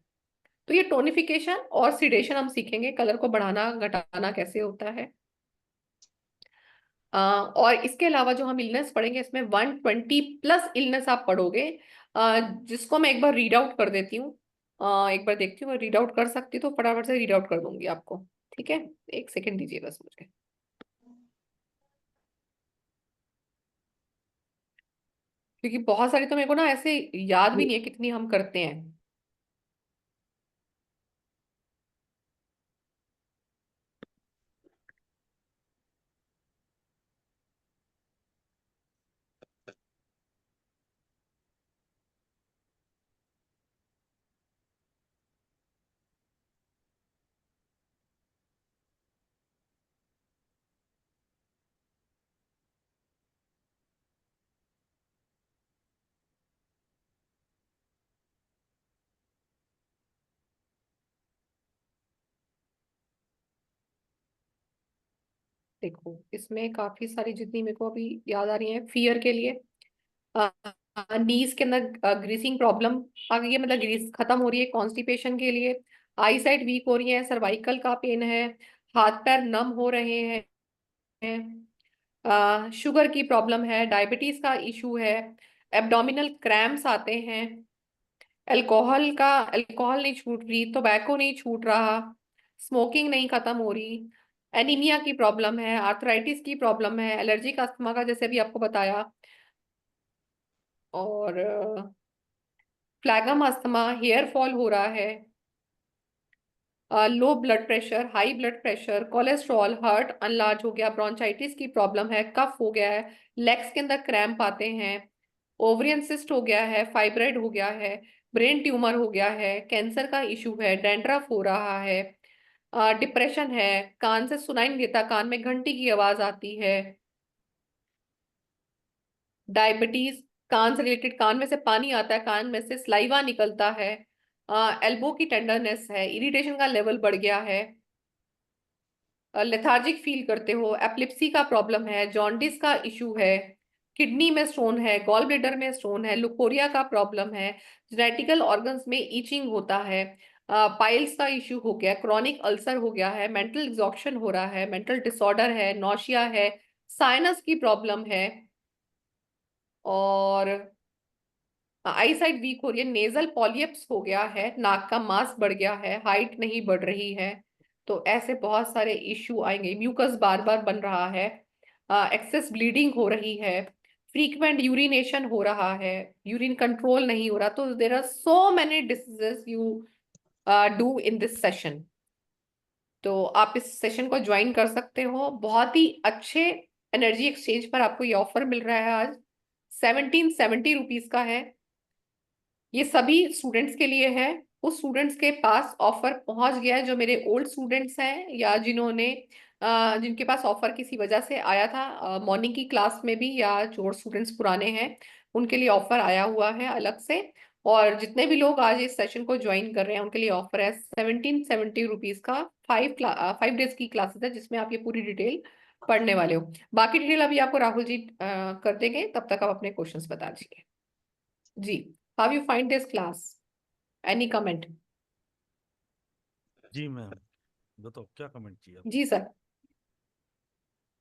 तो ये टोनिफिकेशन और सिडेशन हम सीखेंगे, कलर को बढ़ाना घटाना कैसे होता है। और इसके अलावा जो हम इलनेस पढ़ेंगे, इसमें 120+ इलनेस आप पढ़ोगे, जिसको मैं एक बार रीड आउट कर देती हूँ। एक बार देखती हूँ, मैं रीड आउट कर सकती तो फटाफट से रीड आउट कर दूंगी आपको। ठीक है, एक सेकेंड दीजिए बस मुझे, क्योंकि बहुत सारी तो मेरे को ना ऐसे याद भी नहीं है कितनी हम करते हैं। देखो इसमें काफी सारी जितनी मेरे को अभी याद आ रही है, फियर के लिए, नीज के अंदर ग्रीसिंग प्रॉब्लम आ गई है, मतलब ग्रीस खत्म हो रही है, कॉन्स्टिपेशन के लिए, आई साइट वीक हो रही है, सर्वाइकल का पेन है, हाथ पैर नम हो रहे हैं, शुगर की प्रॉब्लम है, डायबिटीज का इशू है, एब्डोमिनल क्रैम्प्स आते हैं, अल्कोहल नहीं छूट रही, टोबैको नहीं छूट रहा, स्मोकिंग नहीं खत्म हो रही, एनीमिया की प्रॉब्लम है, आर्थराइटिस की प्रॉब्लम है, एलर्जी का, अस्थमा का जैसे भी आपको बताया, और फ्लैगम अस्थमा, हेयर फॉल हो रहा है, low blood pressure, high blood pressure, cholesterol, heart enlarge हो गया, ब्रोंचाइटिस की प्रॉब्लम है, कफ हो गया है, लेग्स के अंदर क्रैम्प आते हैं, ओवरियन सिस्ट हो गया है, फाइब्राइड हो गया है, ब्रेन ट्यूमर हो गया है, कैंसर का इशू है, डैंड्रफ हो रहा है, डिप्रेशन है, कान से सुनाई नहीं देता, कान में घंटी की आवाज आती है, डायबिटीज, कान से रिलेटेड, कान में से पानी आता है, कान में से स्लाइवा निकलता है, एल्बो की टेंडरनेस है, इरिटेशन का लेवल बढ़ गया है, लेथार्जिक फील करते हो, एपिलेप्सी का प्रॉब्लम है, जॉन्डिस का इशू है, किडनी में स्टोन है, गॉल ब्लैडर में स्टोन है, लुकोरिया का प्रॉब्लम है, जेनेटिकल ऑर्गन्स में ईचिंग होता है, पाइल्स का इशू हो गया, क्रॉनिक अल्सर हो गया है, मेंटल एग्जॉक्शन हो रहा है, मेंटल डिसऑर्डर है, नौशिया है, साइनस की प्रॉब्लम है, और आई साइट वीक हो रही है, नेजल पॉलिप्स हो गया है, नाक का मांस बढ़ गया है, हाइट नहीं बढ़ रही है। तो ऐसे बहुत सारे इश्यू आएंगे, म्यूकस बार बार बन रहा है, एक्सेस ब्लीडिंग हो रही है, फ्रीक्वेंट यूरिनेशन हो रहा है, यूरिन कंट्रोल नहीं हो रहा। तो there are so many diseases you do in this session. तो आप इस सेशन को ज्वाइन कर सकते हो। बहुत ही अच्छे एनर्जी एक्सचेंज पर आपको ये ऑफर मिल रहा है आज। 1770 रुपीज का है। ये सभी स्टूडेंट्स के लिए है। उस स्टूडेंट्स के पास ऑफर पहुंच गया है जो मेरे ओल्ड स्टूडेंट्स हैं, या जिन्होंने जिनके पास ऑफर किसी वजह से आया था मॉर्निंग की क्लास में भी, या जो स्टूडेंट्स पुराने हैं उनके लिए ऑफर आया हुआ है अलग से। और जितने भी लोग आज इस सेशन को ज्वाइन कर रहे हैं उनके लिए ऑफर है 1770 रुपीज का। 5 डेज की क्लासेस है जिसमें आप ये पूरी डिटेल पढ़ने वाले हो। बाकी डिटेल अभी आपको राहुल जी कर देंगे, तब तक आप अपने क्वेश्चंस बता दीजिए जी। How you find this class? Any comment? जी मैम, बताओ क्या कमेंट किया? जी सर।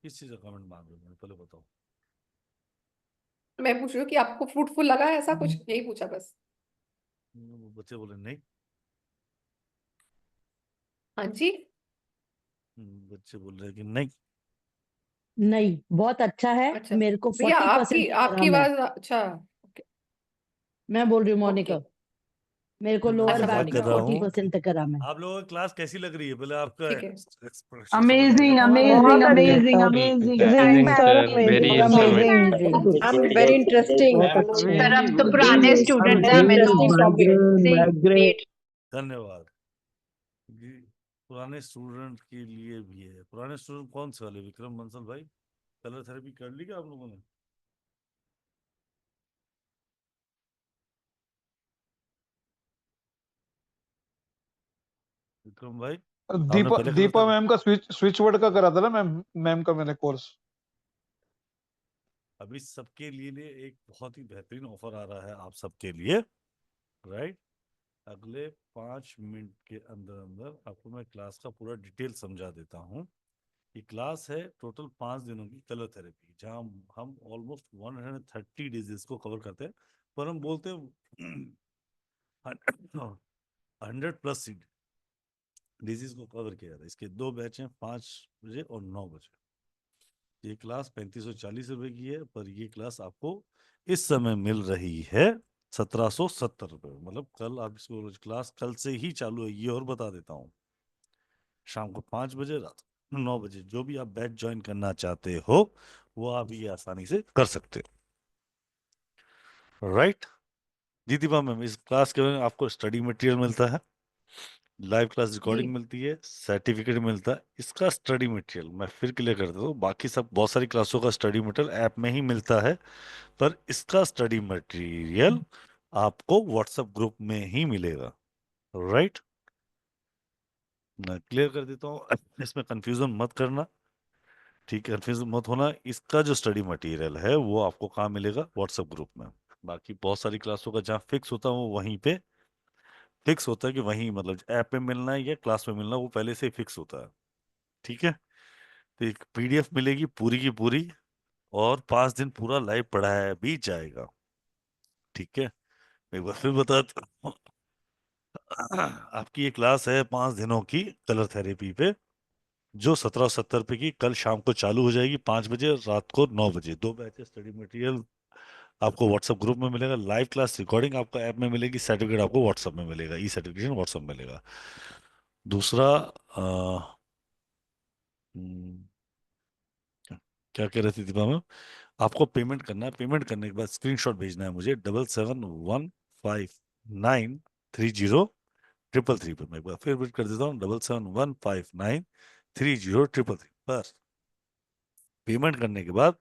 किस चीज का कमेंट मांग रहे हो, पहले बताओ। मैं पूछ रही हूँ कि आपको फ्रूटफुल लगा है, ऐसा कुछ? यही पूछा बस। वो बच्चे बोले नहीं। हाँ जी। बच्चे बोल रहे हैं कि नहीं। नहीं, बहुत अच्छा है। अच्छा मेरे को भैया, 40% आपकी तक आपकी आराम है। आवाज, अच्छा ओके मैं बोल रही हूँ ओके। मोनिका, मेरे को मैं लोअर अच्छा उससे बैक बात में कर मोनिका, रहा ओके हूँ। 40% तक आराम है। आप लोगों की क्लास कैसी लग रही है, पहले आपका ठीक है। एक्सप्रेशन समझ आएगा। अमेजिंग बहुत अमेजिंग अच्छे, amazing amazing Amazing, thanks sir. Sir Very amazing informative. Amazing very interesting बहुत अच्छे सर हैं। हम तो पुराने स्टूडेंट हैं हमें तो ग्रेट। धन्यवाद। ये पुराने स्टूडेंट के लिए भी है। पुराने स्टूडेंट कौन से वाले? विक्रम बंसल भाई, कलर थेरेपी कर ली क्या आप लोगों ने? विक्रम भाई, आपने दीपा पहले कलर दीपा थेरेपी? मैम का स्विच वर्ड का करा था ना मैम, मैम का मैंने कोर्स। अभी सबके लिए एक बहुत ही बेहतरीन ऑफर आ रहा है आप सबके लिए, राइट? अगले 5 मिनट के अंदर अंदर आपको मैं क्लास का पूरा डिटेल समझा देता हूँ। ये क्लास है टोटल 5 दिनों की कलर थेरेपी, जहाँ हम ऑलमोस्ट 130 डिजीज को कवर करते हैं, पर हम बोलते हैं 100+ डिजीज को कवर किया जाता है। इसके 2 बैच हैं, 5 बजे और 9 बजे। ये क्लास 3540 रुपए की है, पर ये क्लास आपको इस समय मिल रही है 1770 रुपये। मतलब कल आप इसको, क्लास कल से ही चालू है, ये और बता देता हूँ। शाम को 5 बजे, रात 9 बजे, जो भी आप बैच ज्वाइन करना चाहते हो वो आप ये आसानी से कर सकते हो, राइट? दीदिमा मैम, इस क्लास के में आपको स्टडी मटेरियल मिलता है, लाइव क्लास जी रिकॉर्डिंग मिलती है, सर्टिफिकेट मिलता है। इसका स्टडी मटेरियल मैं फिर क्लियर कर देता हूँ, बाकी सब बहुत सारी क्लासों का स्टडी मटेरियल ऐप में ही मिलता है, पर इसका स्टडी मटेरियल आपको व्हाट्सएप ग्रुप में ही मिलेगा, राइट? मैं क्लियर कर देता हूँ, इसमें कंफ्यूजन मत करना, ठीक है? कंफ्यूजन मत होना। इसका जो स्टडी मटेरियल है वो आपको कहाँ मिलेगा? व्हाट्सएप ग्रुप में। बाकी बहुत सारी क्लासों का जहाँ फिक्स होता है वो वहीं पे फिक्स होता है, कि वहीं मतलब ऐप में मिलना है या क्लास में मिलना है, वो पहले से ही फिक्स होता है, ठीक है? तो एक पीडीएफ मिलेगी पूरी की पूरी, और 5 दिन पूरा लाइव पढ़ाया भी जाएगा, ठीक है? एक बार फिर बताता हूँ, आपकी ये क्लास है 5 दिनों की कलर थेरेपी पे, जो 1770 रुपये की कल शाम को चालू हो जाएगी 5 बजे, रात को 9 बजे। 2 बैचेस स्टडी मटेरियल आपको व्हाट्सएप ग्रुप में मिलेगा, लाइव क्लास रिकॉर्डिंग आपको ऐप में मिलेगी, सर्टिफिकेट आपको व्हाट्सएप में मिलेगा, ई सर्टिफिकेशन व्हाट्सएप में मिलेगा। दूसरा हम्म, क्या कह रहे थे दीपा मैम, आपको पेमेंट करना है, पेमेंट करने के बाद स्क्रीनशॉट भेजना है मुझे 7715930333 पर। मैं एक बार फिर रिपीट कर देता हूँ, 7715930333 पर। पेमेंट करने के बाद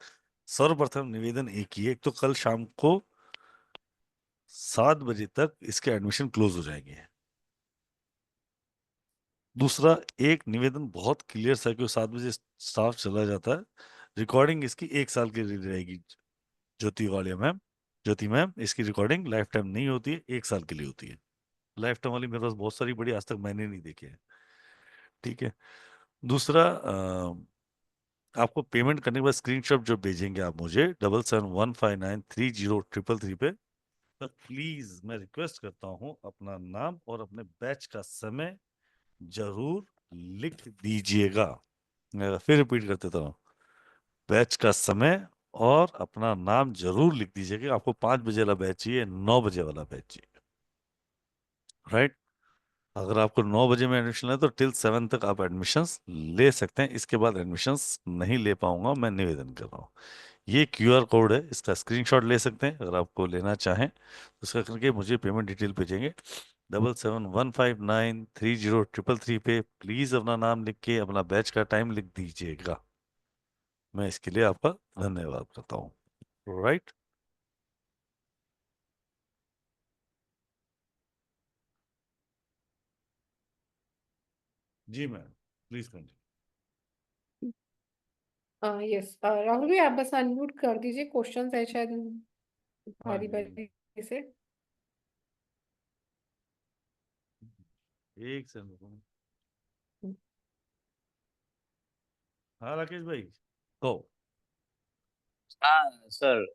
सर्वप्रथम निवेदन एक ही है, एक तो कल शाम को 7 बजे तक इसके एडमिशन क्लोज हो जाएंगे। दूसरा एक निवेदन बहुत क्लियर सा, क्योंकि 7 बजे स्टाफ चला जाता है, रिकॉर्डिंग इसकी 1 साल के लिए रहेगी। ज्योति वालिया मैम, ज्योति मैम, इसकी रिकॉर्डिंग लाइफ टाइम नहीं होती है, 1 साल के लिए होती है। लाइफ टाइम वाली मेरे पास बहुत सारी बड़ी, आज तक मैंने नहीं देखी है। ठीक है। दूसरा आपको पेमेंट करने के बाद स्क्रीनशॉट जो भेजेंगे आप मुझे 7715930333 पे, तो प्लीज मैं रिक्वेस्ट करता हूँ अपना नाम और अपने बैच का समय जरूर लिख दीजिएगा। मैं फिर रिपीट कर देता हूँ, बैच का समय और अपना नाम जरूर लिख दीजिएगा। आपको 5 बजे वाला बैच चाहिए, 9 बजे वाला बैच चाहिए, राइट? अगर आपको 9 बजे में एडमिशन है तो टिल 7 तक आप एडमिशंस ले सकते हैं, इसके बाद एडमिशंस नहीं ले पाऊंगा, मैं निवेदन कर रहा हूँ। ये क्यूआर कोड है, इसका स्क्रीनशॉट ले सकते हैं अगर आपको लेना चाहें, तो इसका करके मुझे पेमेंट डिटेल भेजेंगे 7715930333 पे। प्लीज अपना नाम लिख के अपना बैच का टाइम लिख दीजिएगा। मैं इसके लिए आपका धन्यवाद करता हूँ, राइट? जी ma'am, please continue. Yes Rahul भाई, आप बस अनम्यूट कर दीजिए, क्वेश्चंस है शायद हाँ बारी जी, बारी से। एक सेकंड। हाँ राकेश भाई, तो हाँ सर,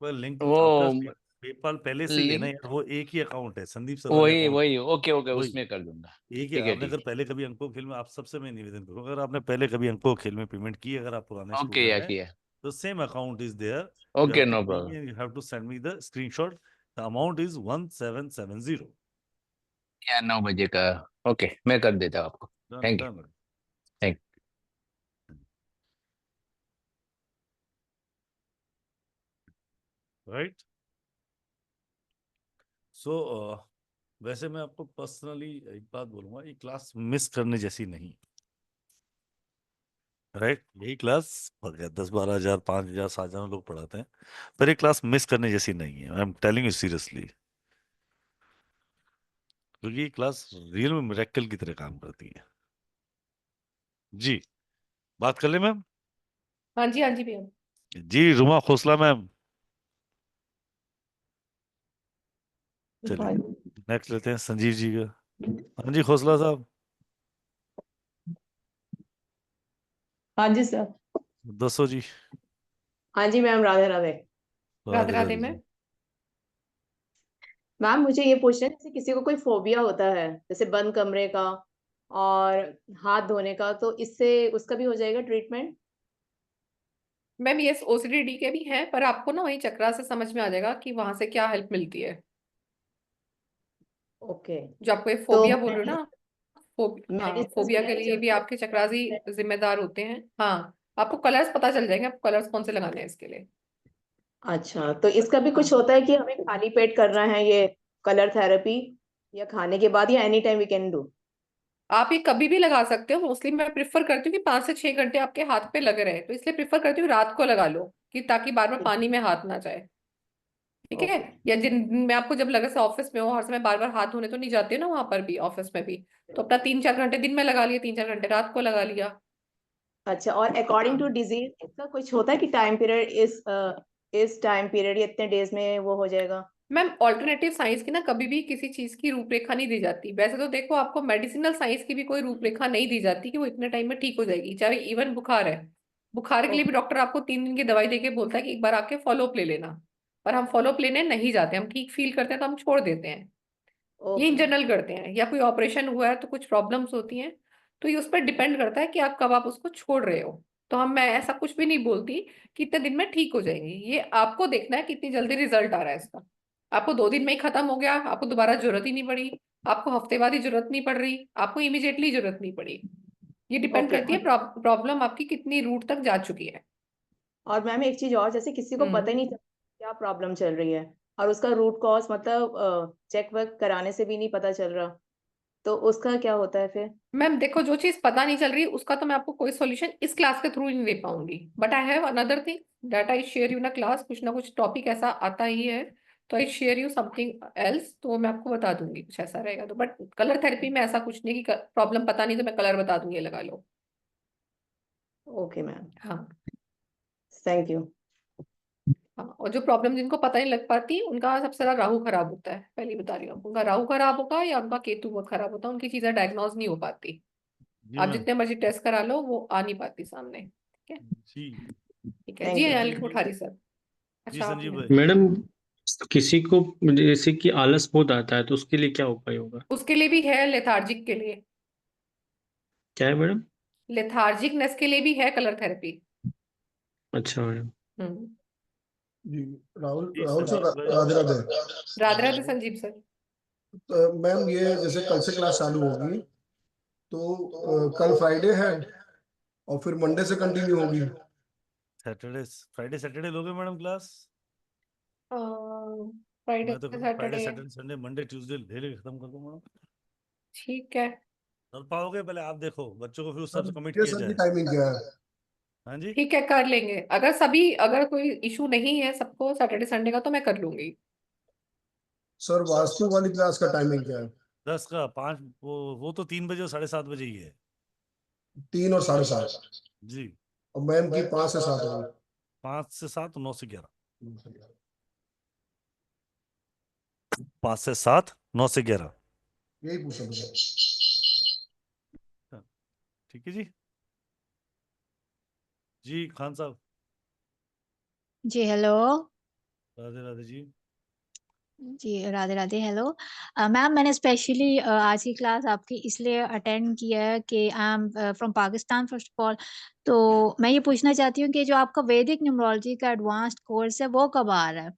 लिंक वो आपका पेपाल पहले से ही है ना लिंक, यार, वो एक ही अकाउंट है, संदीप सर वाले वही अकाउंट वही, ओके ओके, वही उसमें कर दूंगा। एक ही। ठीक है आपने ठीक अगर पहले कभी अंकों खेल में, आप सबसे मैं निवेदन करूंगा, अगर आपने पहले कभी अंकों खेल में पेमेंट की, अगर आप पुराने है, ओके या स्टूडेंट हैं, किया, तो same account is there, you have okay to no pay me problem. And you have to send me the screenshot. The amount is 1770। या 9 बजे का, ओके मैं कर देता हूँ आपको। Done thank you. Done. Thank right. So वैसे मैं आपको पर्सनली एक बात बोलूंगा, ये क्लास मिस करने जैसी नहीं, राइट? यही क्लास 10-12 हजार 5,000 7,000 लोग पढ़ाते हैं, पर ये क्लास मिस करने जैसी नहीं है। I am telling you seriously, क्योंकि ये क्लास रियल में मिरेकल की तरह काम करती है। जी, बात कर ले मैम। हाँ जी भैया। जी रुमा खोसला मैम, चलिए हाँ नेक्स्ट लेते हैं संजीव जी का। हाँ जी खोसला साहब, हाँ जी सर। दसो जी। हाँ जी ma'am, Radhe Radhe. Radhe Radhe Radhe Radhe ji. Ma'am. Ma'am मुझे ये पूछना है, जैसे किसी को कोई फोबिया होता है, जैसे बंद कमरे का और हाथ धोने का, तो इससे उसका भी हो जाएगा ट्रीटमेंट? मैम यस, ओसीडी के भी हैं, पर आपको ना वही चक्रा से समझ में आ जाएगा कि वहां से क्या हेल्प मिलती है। ओके। जो आपको ये तो फोबिया बोल रहे हो ना, हाँ, मेडिसिन फोबिया के वगैरह लिए भी चलती आपके चक्रास ही है? जिम्मेदार होते हैं। हाँ, आपको कलर्स पता चल जाएंगे, आपको कलर्स कौन से लगाने हैं इसके लिए। अच्छा, तो इसका भी कुछ हाँ, होता है कि हमें खाली पेट करना है ये कलर थेरेपी, या खाने के बाद, या any time we can do? आप ये कभी भी लगा सकते हो। मोस्टली मैं प्रिफर करती हूँ कि 5 से 6 घंटे आपके हाथ पे लगे रहे, तो इसलिए प्रिफर करती हूँ रात को लगा लो, कि ताकि बार बार पानी में हाथ ना जाए। ठीक है। ओके। या जिन में आपको जब लगे से ऑफिस में हो, हर समय बार बार हाथ धोने तो नहीं जाते हो ना वहां पर भी, ऑफिस में भी, तो अपना 3-4 घंटे दिन में लगा लिया, 3-4 घंटे रात को लगा लिया। अच्छा, और अकॉर्डिंग टू हाँ डिजीज इसका कुछ होता है कि टाइम पीरियड, इस टाइम पीरियड या इतने डेज में वो हो जाएगा? मैम, ऑल्टरनेटिव साइंस की ना कभी भी किसी चीज की रूपरेखा नहीं दी जाती। वैसे तो देखो, आपको मेडिसिनल साइंस की भी कोई रूपरेखा नहीं दी जाती कि वो इतने टाइम में ठीक हो जाएगी। चाहे इवन बुखार है, बुखार के लिए भी ओके। डॉक्टर आपको 3 दिन की दवाई देके बोलता है कि एक बार आके फॉलोअप ले लेना, पर हम फॉलोअप लेने नहीं जाते। हम ठीक फील करते हैं तो हम छोड़ देते हैं, ये इन ओके। जनरल करते हैं। या कोई ऑपरेशन हुआ है तो कुछ प्रॉब्लम्स होती हैं, तो ये उस पर डिपेंड करता है कि आप कब आप उसको छोड़ रहे हो। तो मैं ऐसा कुछ भी नहीं बोलती कि इतने दिन में ठीक हो जाएंगी। ये आपको देखना है कितनी जल्दी रिजल्ट आ रहा है इसका। आपको 2 दिन में ही खत्म हो गया, आपको दोबारा जरूरत ही नहीं पड़ी, आपको हफ्ते बाद ही जरूरत नहीं पड़ रही, आपको इमीडिएटली जरूरत नहीं पड़ी। ये डिपेंड ओके। करती है प्रॉब्लम आपकी कितनी रूट तक जा चुकी है। और मैम एक चीज और, जैसे किसी को पता ही नहीं चलता क्या प्रॉब्लम चल रही है और उसका रूट कॉज मतलब चेक वर्क कराने से भी नहीं पता चल रहा, तो उसका क्या होता है फिर? मैम देखो, जो चीज पता नहीं चल रही उसका तो मैं आपको कोई सॉल्यूशन इस क्लास के थ्रू नहीं दे पाऊंगी, but I have another thing that I share you ना क्लास। कुछ ना कुछ टॉपिक ऐसा आता ही है, तो I share you something else, तो मैं आपको बता दूंगी कुछ ऐसा रहेगा तो। बट कलर थेरेपी में ऐसा कुछ नहीं कि प्रॉब्लम पता नहीं तो मैं कलर बता दूंगी, ये लगा लो। ओके मैम, हाँ थैंक यू। हाँ। और जो प्रॉब्लम जिनको पता नहीं लग पाती उनका सबसे ज्यादा राहु खराब होता है, पहले ही बता रही हूँ आपको। उनका राहु खराब होगा या उनका केतु बहुत खराब होता है, उनकी चीजें डायग्नोज नहीं हो पाती। जी आप मैम। जितने मर्जी टेस्ट करा लो वो आ नहीं पाती सामने। ठीक है, जी ठीक है थैंक जी। यू। अनिल कोठारी सर। जी अच्छा संजीव आपने, भाई। मैडम, किसी को जैसे कि आलस बहुत आता है तो उसके लिए क्या उपाय होगा? उसके लिए भी है लेथार्जिक के लिए, क्या है मैडम? लेथार्जिकनेस के लिए भी है कलर थेरेपी। अच्छा मैडम। हम्म। जी, राहुल जी राहुल सर, संजीव भाई। राधे राधे। राधे राधे संजीव सर। मैम ये जैसे कल से क्लास चालू होगी तो कल फ्राइडे है और फिर मंडे से कंटिन्यू होगी। सैटरडे फ्राइडे सैटरडे लोगे मैडम क्लास? फ्राइडे मैं तो Friday Saturday, Saturday Sunday Monday Tuesday ले लेके खत्म कर दूंगा मैडम। ठीक है। कर पाओगे? पहले आप देखो बच्चों को, फिर उस हिसाब सर से कमिट ये किया सर की जाए। टाइमिंग क्या है? हाँ जी। ठीक है कर लेंगे, अगर कोई इशू नहीं है सबको सैटरडे संडे का तो मैं कर लूंगी। सर वास्तु वाली क्लास का टाइमिंग क्या है? 10 का 5, वो तो 3 बजे और 7:30 बजे ही है। 3 और 7:30, जी। और मैम की 5 से 7 होगी। 5 से 7, 9 से 11। 5 से 7, 9 से 11। यही पूछा मुझे। हाँ, ठीक है जी। जी खान साहब। जी हेलो। राधे राधे जी। जी राधे राधे। हेलो मैम, मैंने स्पेशली आज की क्लास आपकी इसलिए अटेंड किया है कि I am from Pakistan first of all. तो मैं ये पूछना चाहती हूँ कि जो आपका वैदिक न्यूमरोलॉजी का एडवांस्ड कोर्स है वो कब आ रहा है?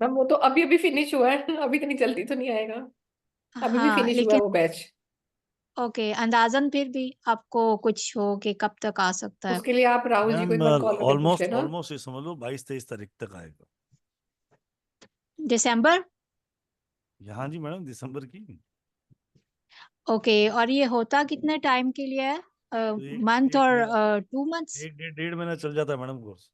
मैम वो तो अभी अभी फिनिश हुआ है अभी इतनी जल्दी तो नहीं आएगा, अभी भी हाँ फिनिश हुआ है लेकिन वो बैच। ओके, अंदाजन फिर भी आपको कुछ हो कि कब तक आ सकता है? उसके लिए आप राहुल जी को मैम एक बार कॉल करके पूछ ऑलमोस्ट लेना। ऑलमोस्ट ये समझ लो 22-23 तारीख तक आएगा। दिसंबर? यहाँ जी मैडम, दिसंबर की। ओके, और ये होता कितने टाइम के लिए है? तो मंथ एक और महीना, 2 मंथ्स? एक डेढ़ महीना चल जाता है मैडम कोर्स।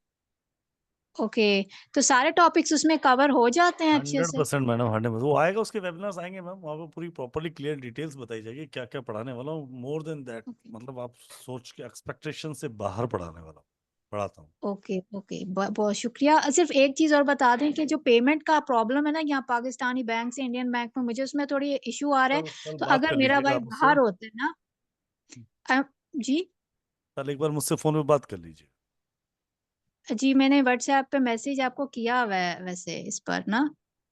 ओके, तो सारे टॉपिक्स उसमें कवर हो जाते हैं अच्छे से? 100% मैडम, 100%। वो आएगा, उसके वेबिनार्स आएंगे मैम, वहाँ पे पूरी प्रॉपरली क्लियर डिटेल्स बताई जाएगी क्या क्या पढ़ाने वाला हूँ। मोर देन दैट, ओके मतलब आप सोच के एक्सपेक्टेशन से बाहर पढ़ाता हूँ। ओके ओके, बहुत शुक्रिया। सिर्फ एक चीज और बता दें कि जो पेमेंट का प्रॉब्लम है ना यहाँ पाकिस्तानी बैंक से इंडियन बैंक में, मुझे उसमें थोड़ी इशू आ रहा है। कल तो बात अगर कर मेरा लीजिएगा भाई आप मुझसे। बाहर होते ना जी। कल एक बार मुझसे फोन पे बात कर लीजिए। जी मैंने व्हाट्सएप पे मैसेज आपको किया हुआ है वैसे इस पर ना।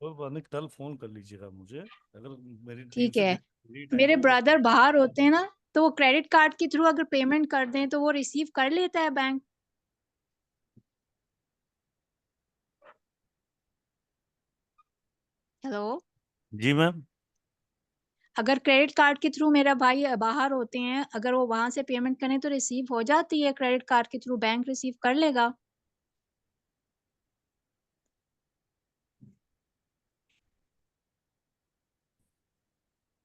कोई बात नहीं, कल फोन कर लीजिएगा मुझे, अगर मेरी टीम ठीक से है, फ्री टाइम मेरे है तो बात। ब्रदर बाहर होते हैं ना, तो वो क्रेडिट कार्ड के थ्रू अगर पेमेंट कर दें तो वो रिसीव कर लेता है बैंक? हेलो। जी मैम। अगर क्रेडिट कार्ड के थ्रू मेरा भाई बाहर होते हैं, अगर वो वहां से पेमेंट करें तो रिसीव हो जाती है क्रेडिट कार्ड के थ्रू, बैंक रिसीव कर लेगा?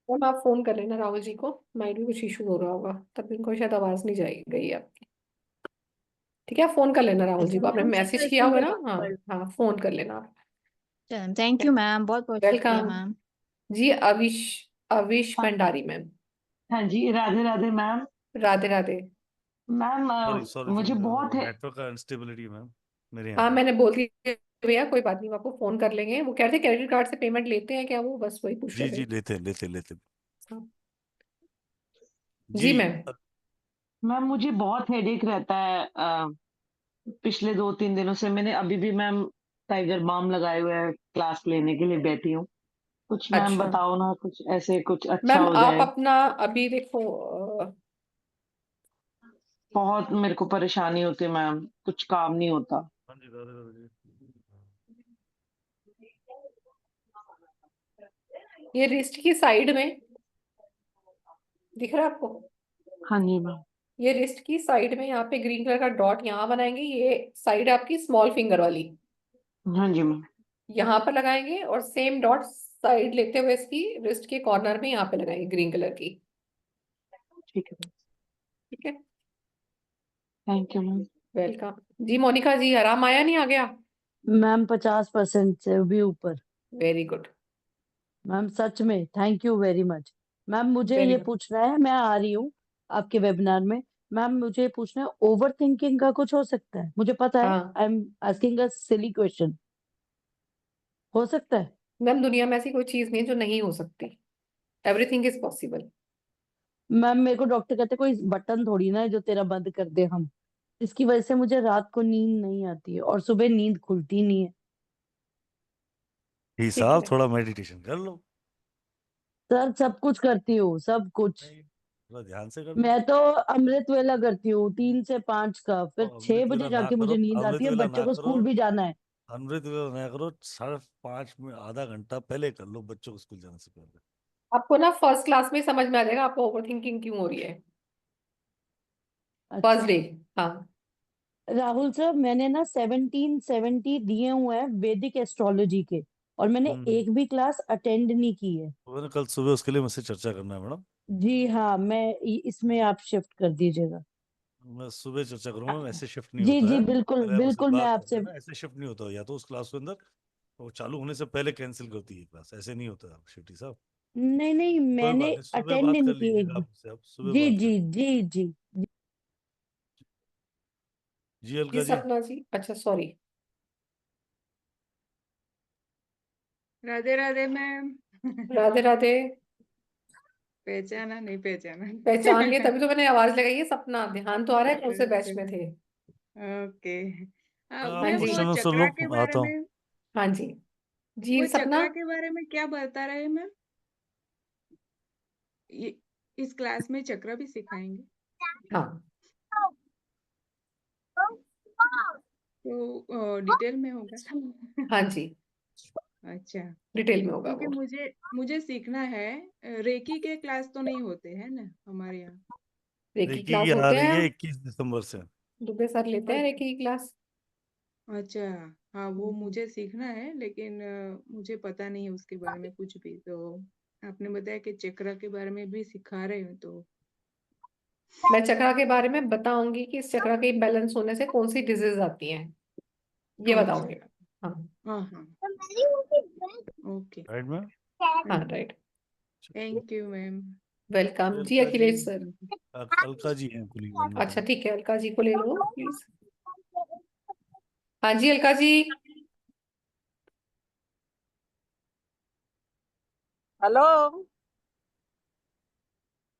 मैम आप फोन कर लेना राहुल जी को, माइट भी कुछ इशू हो रहा होगा तब इनको शायद आवाज नहीं जाएगी गई आपकी। ठीक है, आप फोन कर लेना राहुल जी अच्छा को, आपने मैम, ठीक मैसेज है, किया इसको होगा मैं ना। बात हाँ कर। हाँ, फोन कर लेना आप। चलो थैंक यू मैम, बहुत बहुत शुक्रिया वेलकम मैम। जी। अविश, अविश हाँ भंडारी मैम। हाँ जी, Radhe Radhe ma'am. Radhe Radhe. Ma'am sorry sorry जी, मुझे बहुत है। नेटवर्क का इंस्टेबिलिटी मैम मेरे यहाँ हाँ पे। मैंने बोल दिया भैया, कोई बात नहीं, वो आपको फोन कर लेंगे। वो कह रहे थे क्रेडिट कार्ड से पेमेंट लेते हैं क्या वो, बस वही पूछ जी रहे जी, थे। लेते लेते लेते। हाँ। जी। जी मैम। मैम मुझे बहुत हेडेक रहता है। पिछले 2-3 दिनों से मैंने अभी भी मैम टाइगर बाम लगाए हुए है, क्लास लेने के लिए बैठी हूँ। कुछ मैम अच्छा बताओ ना, कुछ ऐसे कुछ अच्छा मैम, हो आप जाए। अपना अभी देखो बहुत मेरे को परेशानी होती है मैम, कुछ काम नहीं होता। हाँ जी, राधे राधे जी। ये रिस्ट की साइड में दिख रहा है आपको? हाँ जी मैम। ये रिस्ट की साइड में यहाँ पे ग्रीन कलर का डॉट यहाँ बनाएंगे, ये साइड आपकी स्मॉल फिंगर वाली हाँ जी मैम। यहाँ पर लगाएंगे, और सेम डॉट साइड लेते हुए इसकी रिस्ट के कॉर्नर में यहाँ पे लगाएंगे ग्रीन कलर की। ठीक है, ठीक है, थैंक यू मैम। वेलकम जी। मोनिका जी, आराम आया नहीं आ गया? मैम 50% से भी ऊपर। वेरी गुड, मैम सच में thank you very much. Ma'am मुझे वेरी ये गुड। पूछना है, मैं आ रही हूँ आपके वेबिनार में। मैम मुझे ये पूछना है, ओवर थिंकिंग का कुछ हो सकता है? मुझे पता है, हाँ I am asking a silly question. हो सकता है? मैम, दुनिया में ऐसी कोई चीज नहीं है जो नहीं हो सकती। Everything is possible. मैम मेरे को डॉक्टर कहते कोई बटन थोड़ी ना है जो तेरा बंद कर दे हम। इसकी वजह से मुझे रात को नींद नहीं आती है और सुबह नींद खुलती नहीं है। जी ठीक साहब, है, थोड़ा मेडिटेशन कर लो। सर सब कुछ करती हूँ, सब कुछ। नहीं, थोड़ा ध्यान से कर लो। मैं तो अमृत वेला करती हूँ 3 से 5 का, फिर और 6 बजे जाके मुझे नींद आती अमृत है, वेला बच्चों ना को करो। स्कूल भी जाना है। अमृत वेला ना करो, 5:30 में आधा घंटा पहले कर लो, बच्चों को स्कूल जाने से पहले। आपको ना फर्स्ट क्लास में समझ में आ जाएगा आपको ओवर थिंकिंग क्यों हो रही है। फर्स्ट अच्छा डे। हाँ, राहुल सर, मैंने ना 1770 दिए हुए हैं वैदिक एस्ट्रोलॉजी के, और मैंने एक भी क्लास अटेंड नहीं की है। तो ना कल सुबह उसके लिए मुझसे चर्चा करना है मैडम। जी हाँ, इसमें आप शिफ्ट कर दीजिएगा। मैं सुबह चर्चा करूंगा, अ, ऐसे शिफ्ट नहीं जी होता जी है। बिल्कुल पहले आप उससे बिल्कुल, मैं बात कर आपसे। लेना, ऐसे शिफ्ट नहीं होता, या तो उस क्लास के अंदर वो चालू होने से पहले कैंसिल करती है क्लास, ऐसे नहीं होता है शिफ्टी साहब। नहीं नहीं, कोई मैंने बात नहीं, सुबह अटेंड बात कर नहीं की एक लीजिएगा भी। आपसे, आप सुबह जी बात कर जी लीजिए। जी जी जी। जी जी अलका जी। सपना जी, अच्छा सॉरी। राधे राधे मैम। राधे राधे। पहचाना नहीं पहचाना। पहचान लिए तभी तो मैंने आवाज लगाई है। सपना, ध्यान तो आ रहा है कौन से बैच में थे? ओके। आप हाँ मैम जी, वो क्वेश्चन सुन चक्रा लो, के बारे आता हूँ। में, हाँ जी। वो जी सपना। चक्रा के बारे में क्या बता रहे हैं मैम? ये इस क्लास में चक्रा भी सिखाएंगे? हाँ तो डिटेल में होगा? हाँ जी, अच्छा, डिटेल में होगा क्योंकि वो। मुझे मुझे सीखना है। रेकी के क्लास तो नहीं होते हैं ना हमारे यहाँ? रेकी रेकी की क्लास आ होते रही हैं, है 21 दिसंबर से। दुबे सर लेते हैं रेकी की क्लास। अच्छा, हाँ वो मुझे सीखना है, लेकिन मुझे पता नहीं है उसके बारे में कुछ भी। तो आपने बताया कि चक्रा के बारे में भी सिखा रहे हो, तो मैं चक्रा के बारे में बताऊंगी कि इस चक्रा के इम्बैलेंस होने से कौन सी डिजीज आती हैं, ये अच्छा, बताऊंगी। हाँ हाँ हाँ, ओके, राइट में। हाँ, right. Thank you ma'am. Welcome जी अलका जी, अखिलेश सर। अलका जी हैं खुली वन अच्छा में। ठीक है, अलका जी को ले लो प्लीज। हाँ जी अलका जी। Hello.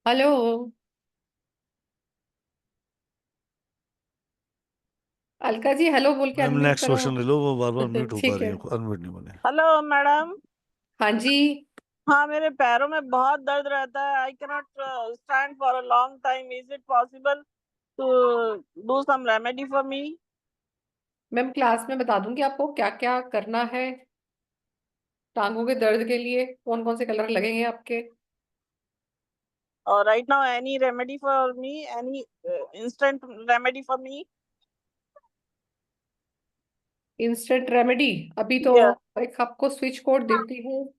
Hello. Alka ji hello बोल के मैम अनम्यूट नेक्स्ट करो। क्वेश्चन ले लो, वो बार बार म्यूट हो पा ठीक रही है। है, अनम्यूट नहीं बने। Hello madam. हाँ जी। हाँ, मेरे पैरों में बहुत दर्द रहता है। I cannot stand for a long time. Is it possible to do some remedy for me? Ma'am class में बता दूंगी आपको क्या क्या करना है। टांगों के दर्द के लिए कौन कौन से कलर लगेंगे आपके। और right now any remedy for me? Any instant remedy for me? Instant remedy? अभी तो या एक आपको स्विच कोड देती हूँ,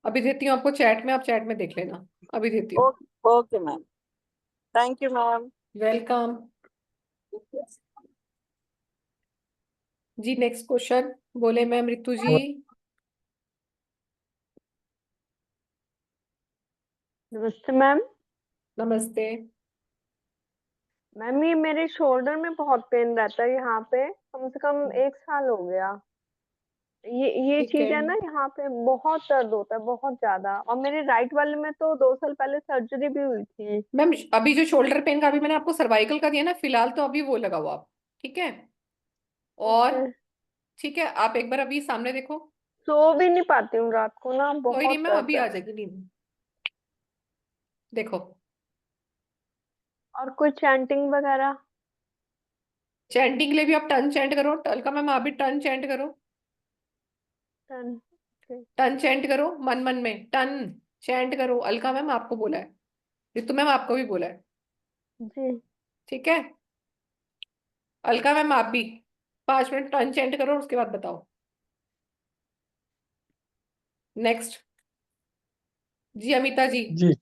अभी देती हूँ आपको चैट में, आप चैट में देख लेना। अभी देती हूँ। Okay ma'am, thank you ma'am. Welcome जी। नेक्स्ट क्वेश्चन बोले मैम ऋतु जी। नमस्ते मैम। नमस्ते। मैम ये मेरे शोल्डर में बहुत पेन रहता है, यहाँ पे कम से कम 1 साल हो गया। ये ठीक है चीज है ना, यहाँ पे बहुत दर्द होता है, बहुत ज्यादा। और मेरे राइट वाले में तो 2 साल पहले सर्जरी भी हुई थी। मैम, अभी जो शोल्डर पेन का अभी मैंने आपको सर्वाइकल का दिया ना, फिलहाल तो अभी वो लगाओ आप। ठीक है। और ओके। ठीक है, आप एक बार अभी सामने देखो। सो भी नहीं पाती हूँ रात को ना, कोई नहीं बहुत मैम, दर्द अभी है। आ जाएगी नींद। देखो। और कुछ चैंटिंग वगैरह? चैंटिंग के लिए भी आप टन चैंट करो। अलका मैम आप भी टन चैंट करो। टन। ओके। टन चैंट करो मन मन में, टन चैंट करो। अलका मैम आपको बोला है, रितु मैम आपको भी बोला है। जी। ठीक है, अलका मैम आप भी 5 मिनट टन चैंट करो, उसके बाद बताओ। नेक्स्ट जी अमिता जी। जी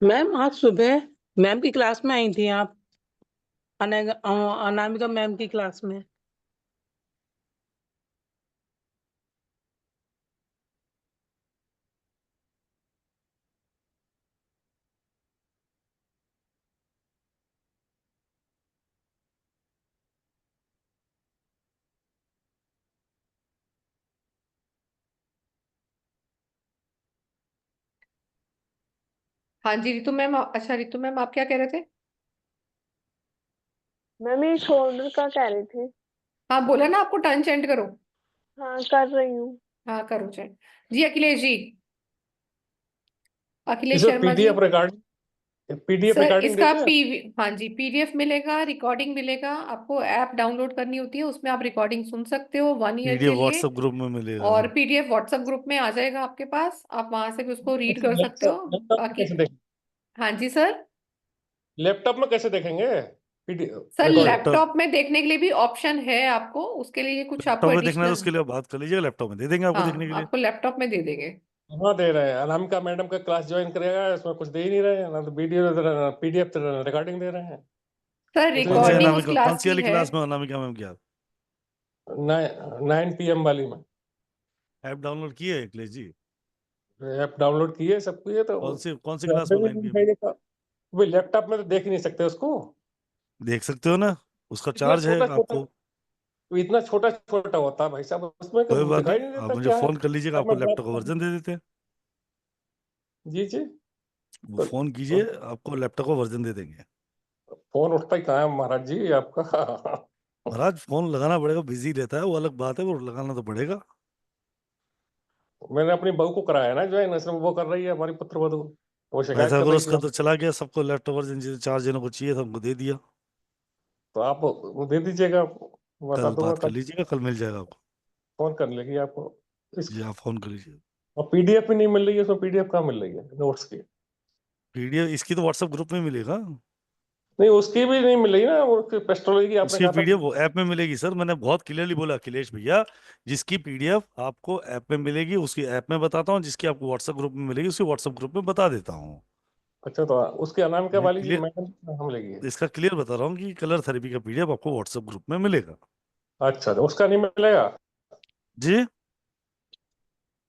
मैम, आज सुबह मैम की क्लास में आई थी आप, अनामिका मैम की क्लास में। हाँ जी रितु मैम, अच्छा रितु मैम आप क्या कह रहे थे? मैम ये शोल्डर का कह रही थी। हाँ बोला ना आपको टन चैंट करो। हाँ कर रही हूँ। हाँ करो चैंट। जी अखिलेश जी, अखिलेश इसमें Sharma ji. PDF sir recording इसका देते हैं। हाँ जी पीडीएफ मिलेगा, रिकॉर्डिंग मिलेगा। आपको ऐप डाउनलोड करनी होती है, उसमें आप रिकॉर्डिंग सुन सकते हो 1 ईयर पीडीएफ के लिए। व्हाट्सएप ग्रुप में मिलेगा। और पीडीएफ व्हाट्सएप ग्रुप में आ जाएगा आपके पास, आप वहां से भी उसको रीड कर सकते हो। लैपटॉप में बाकी कैसे देखें? हाँ जी सर। लैपटॉप में कैसे देखेंगे सर रिकॉर्डिंग? लैपटॉप लैपटॉप में देखने के लिए भी ऑप्शन है आपको, उसके लिए कुछ आपको लैपटॉप में देखना है तो एडिशनल। उसके लिए बात कर लीजिएगा, लैपटॉप में दे देंगे आपको देखने हाँ के लिए। आपको लैपटॉप में दे देंगे। हाँ दे रहे हैं, अनामिका मैडम का क्लास ज्वाइन करेगा, इसमें कुछ दे ही नहीं रहे हैं, ना तो वीडियो पीडीएफ रिकॉर्डिंग दे रहे हैं। सर इतनी कौन सी रिकॉर्डिंग उस अनामिका, कौन क्लास सी की वाली है। क्लास में अनामिका मैम क्या 9 PM वाली में ऐप डाउनलोड की है अखिलेश जी? ऐप डाउनलोड की है, सब कुछ है, तो कौन सी घर क्लास पे में भी 9 नहीं PM? दिखाई देता। भाई लैपटॉप में तो देख ही नहीं सकते उसको। देख सकते हो ना, उसका इतना चार्ज है छोटा छोटा, आपको। इतना छोटा छोटा होता है भाई साहब, उसमें कोई बात दिखाई नहीं, नहीं आप देता मुझे क्या है। फोन कर लीजिएगा, अब आपको मैं बात लैपटॉप का वर्जन दे देते हैं। जी जी। वो तो, फोन कीजिए, आपको लैपटॉप का वर्जन दे देंगे। फोन उठता ही कहाँ है महाराज जी आपका। महाराज फोन लगाना पड़ेगा, बिजी रहता है वो अलग बात है, वो लगाना तो पड़ेगा। मैंने अपनी बहू को कराया ना ज्वाइन, इसमें वो कर रही है हमारी पुत्र वधू, वो शिकायत ऐसा कर करो, रही थी उसका हम। तो चला गया, सबको लैपटॉप वर्जन जिसे 4 जनों को चाहिए था उनको दे दिया। तो आप वो दे दीजिएगा, बता कल दूंगा, बात कर कल लीजिएगा, कल मिल जाएगा आपको। फोन कर लेगी आपको। इस जी आप फोन कर लीजिए। और पीडीएफ भी नहीं मिल रही है, उसमें पीडीएफ कहाँ मिल रही है नोट्स की? पीडीएफ इसकी तो व्हाट्सएप ग्रुप में मिलेगा। नहीं उसकी भी नहीं मिल रही ना, वो पेस्ट्रोलॉजी की आपने उसकी कहा था। पीडीएफ वो ऐप में मिलेगी सर, मैंने बहुत क्लियरली बोला अखिलेश भैया। जिसकी पीडीएफ आपको ऐप में मिलेगी उसकी ऐप में बताता हूँ, जिसकी आपको व्हाट्सएप ग्रुप में मिलेगी उसकी व्हाट्सएप ग्रुप में बता देता हूँ। अच्छा, तो उसके अनामिका मैं वाली जी क्लियर, मैडम हम लेगी। इसका क्लियर बता रहा हूँ कि कलर थेरेपी का पीडीएफ आपको व्हाट्सएप ग्रुप में मिलेगा। अच्छा, तो उसका नहीं मिलेगा? जी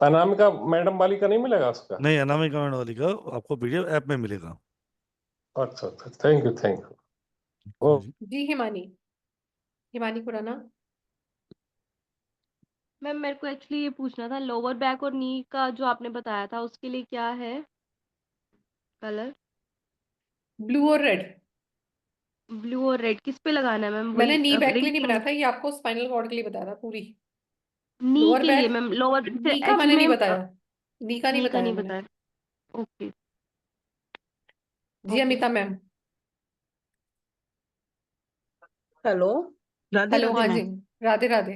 अनामिका मैडम वाली का नहीं मिलेगा उसका? नहीं, अनामिका मैडम वाली का आपको पीडीएफ ऐप में मिलेगा। अच्छा अच्छा, थैंक यू थैंक यू। जी जी हिमानी, हिमानी खुराना। मैम मेरे को एक्चुअली ये पूछना था, लोअर बैक और नी का जो आपने बताया था उसके लिए क्या है कलर? ब्लू और रेड। ब्लू और रेड किस पे लगाना है मैम? मैंने वही नी बैक के लिए रिंग नहीं फिंगर बताया था, ये आपको स्पाइनल कॉर्ड के लिए बताया था पूरी। नी लोअर के लिए बैक, मैम, लोअर नी का मैंने एक्चुअली नहीं मैम बताया, नी का नहीं नी का बताया नहीं मैंने। बताया। ओके जी okay. Amita ma'am. Hello, Radhe hello Radhe हाँ जी, मैम। राधे राधे।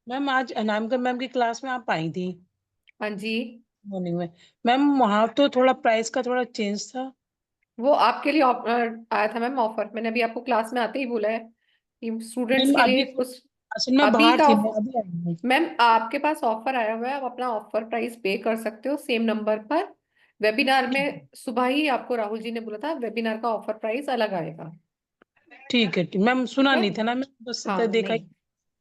मैम आज अनामिका मैम की क्लास में आप आई थी हाँ जी, मॉर्निंग में। मैम वहाँ तो थोड़ा प्राइस का थोड़ा चेंज था। वो आपके लिए आया था मैम ऑफर, मैंने अभी आपको क्लास में आते ही बोला है कि स्टूडेंट्स मैम के अभी लिए कुछ असल में अभी बाहर का थी, मैं अभी आई हूँ। मैम आपके पास ऑफर आया हुआ है, आप अपना ऑफर प्राइस पे कर सकते हो सेम नंबर पर। वेबिनार में सुबह ही आपको राहुल जी ने बोला था वेबिनार का ऑफर प्राइस अलग आएगा। ठीक है, ठीक मैम, ठीक सुना है, नहीं था ना, मैं बस हाँ देखा नहीं ही।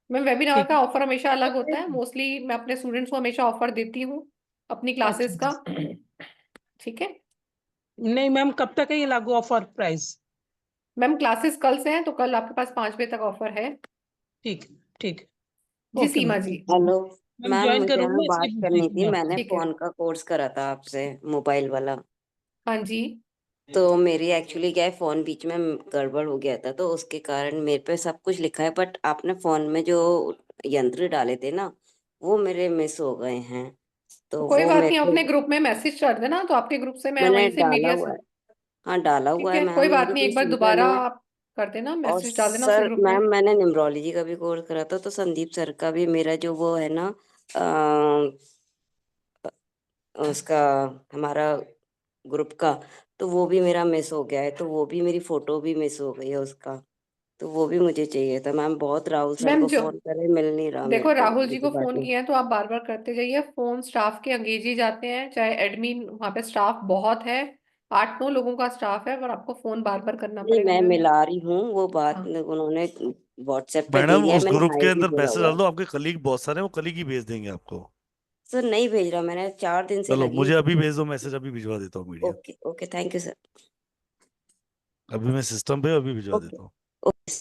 मैम वेबिनार ठीक का ऑफर हमेशा अलग होता है, है। मोस्टली मैं अपने स्टूडेंट्स को हमेशा ऑफर देती हूँ अपनी अच्छा क्लासेस का। अच्छा। ठीक है नहीं मैम, कब तक है ये लागू ऑफर प्राइस? मैम, क्लासेस कल से हैं तो कल आपके पास 5 बजे तक ऑफर है। ठीक ठीक। जी ओके सीमा मैम। जी। हेलो मैम मैम, ज्वाइन मुझे करूंगी ना ना, बात इसलिए पूछ रही करनी थी थी, मैं मैंने आपसे। ठीक है, फोन का कोर्स करा था आपसे, मोबाइल वाला। हाँ जी। तो मेरी एक्चुअली क्या है, फोन बीच में गड़बड़ हो गया था, तो उसके कारण मेरे पे सब कुछ लिखा है, बट आपने फोन में जो यंत्र डाले थे ना, वो मेरे मिस हो गए हैं। तो कोई वो बात मेरे नहीं, को अपने ग्रुप में मैसेज कर देना, तो आपके ग्रुप से मैं मैंने वहीं से डाला मीडिया हुआ से। है। हाँ, डाला ठीक हुआ है है, मैम, कोई बात मेरी नहीं, कोई एक बार चिंता दोबारा नहीं है। आप कर देना, और मैसेज डाल देना उसके सर ग्रुप में। मैम, मैंने न्यूमरोलॉजी का भी कोर्स करा था, तो संदीप सर का भी मेरा जो वो है ना, उसका, हमारा ग्रुप का, तो वो भी मेरा मिस हो गया है, तो वो भी मेरी फोटो भी मिस हो गई है उसका, तो वो भी मुझे चाहिए था मैम। बहुत राहुल सर मैम को जो फोन करे, मिल नहीं रहा मेरे देखो, को राहुल जी को फोन डिपार्टमेंट। किया है तो आप बार बार करते जाइए, फोन स्टाफ के अंगेज ही जाते हैं, चाहे एडमिन, वहाँ पे स्टाफ बहुत है, 8-9 लोगों का स्टाफ है, पर आपको फोन बार बार करना नहीं, पड़ेगा मैं मैम। मिला रही हूँ, वो बात हाँ, उन्होंने व्हाट्सएप पे मैडम दी है, उस मैंने ग्रुप के हाई भी अंदर बोला मैसेज हुआ डाल है। दो, आपके कलीग बहुत सारे हैं, वो कलीग ही भेज देंगे आपको। सर नहीं भेज रहा, मैंने 4 दिन से चलो लगी मुझे हुई अभी हूँ। भेज दो मैसेज, अभी भिजवा देता हूँ media. Okay okay, thank you sir. अभी मैं सिस्टम पे अभी भिजवा ओके देता हूँ। ओके।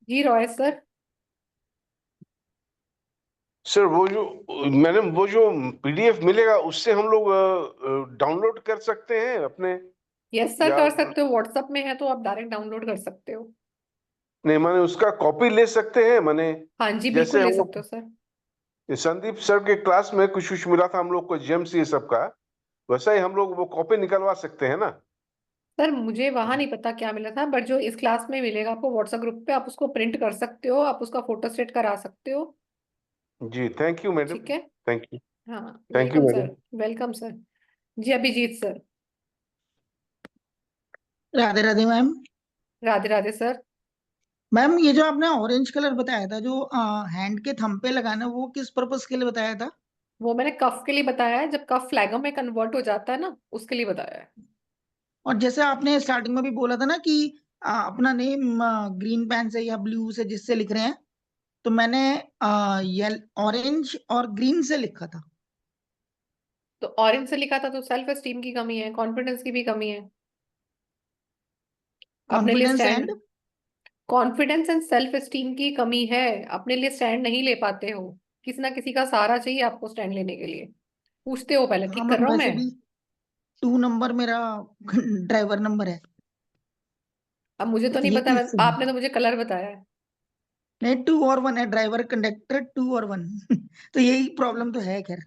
जी रॉय सर। सर मैडम वो जो पीडीएफ मिलेगा उससे हम लोग डाउनलोड कर सकते हैं अपने, यस सर, या कर सकते हो, व्हाट्सएप में है तो आप डायरेक्ट डाउनलोड कर सकते हो। नहीं, माने उसका कॉपी ले सकते हैं, माने हाँ जी, जैसे बिल्कुल ले हम सकते लोग हो सर। ये संदीप सर के क्लास में कुछ कुछ मिला था हम लोग को जेम्स ये सब का, वैसा ही हम लोग वो कॉपी निकलवा सकते हैं ना? सर मुझे वहां नहीं पता क्या मिला था, बट जो इस क्लास में मिलेगा आपको व्हाट्सएप ग्रुप पे, आप उसको प्रिंट कर सकते हो, आप उसका फोटो स्टेट करा सकते हो। जी, थैंक यू मैडम। ठीक है। Thank you. हाँ, thank you welcome madam. Sir. Welcome sir. जी Abhijit sir. Radhe Radhe ma'am. Radhe Radhe sir. Ma'am ये जो आपने ऑरेंज कलर बताया था, जो हैंड के थंब पे लगाना, वो किस पर्पस के लिए बताया था? वो मैंने कफ के लिए बताया है, जब कफ फ्लैगम में कन्वर्ट हो जाता है ना, उसके लिए बताया है। और जैसे आपने स्टार्टिंग में भी बोला था ना कि अपना नेम ग्रीन पेन से या ब्लू से जिससे लिख रहे हैं, तो मैंने ऑरेंज और ग्रीन से लिखा था। तो ऑरेंज से लिखा था तो सेल्फ एस्टीम की कमी है, कॉन्फिडेंस की भी कमी है। अपने लिए confidence stand, and confidence and self esteem की कमी है, अपने लिए स्टैंड नहीं ले पाते हो, किसी ना किसी का सहारा चाहिए आपको स्टैंड लेने के लिए। पूछते हो पहले, हाँ ठीक कर मैम, रहा हूँ वैसे मैं। भी 2 नंबर मेरा ड्राइवर नंबर है। अब मुझे तो नहीं ये पता, किस आपने तो मुझे कलर बताया है। नहीं, 2 और 1 है, ड्राइवर कंडक्टर 2 और 1 तो यही प्रॉब्लम तो है खैर।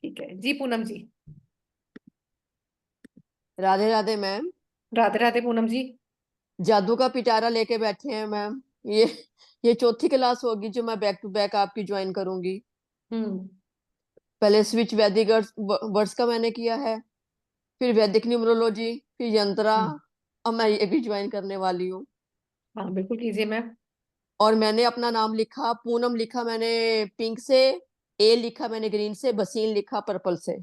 ठीक है जी, पूनम जी। राधे राधे मैम। राधे राधे पूनम जी। जादू का पिटारा लेके बैठे हैं मैम। ये ये चौथी क्लास होगी जो मैं बैक टू बैक आपकी ज्वाइन करूंगी। पहले स्विच वैदिक वर्ड्स का मैंने किया है, फिर वैदिक न्यूमरोलॉजी, फिर यंत्रा, अब मैं ये भी ज्वाइन करने वाली हूँ। हाँ बिल्कुल कीजिए मैम। और मैंने अपना नाम लिखा, पूनम लिखा मैंने पिंक से, ए लिखा मैंने ग्रीन से, बसीन लिखा पर्पल से।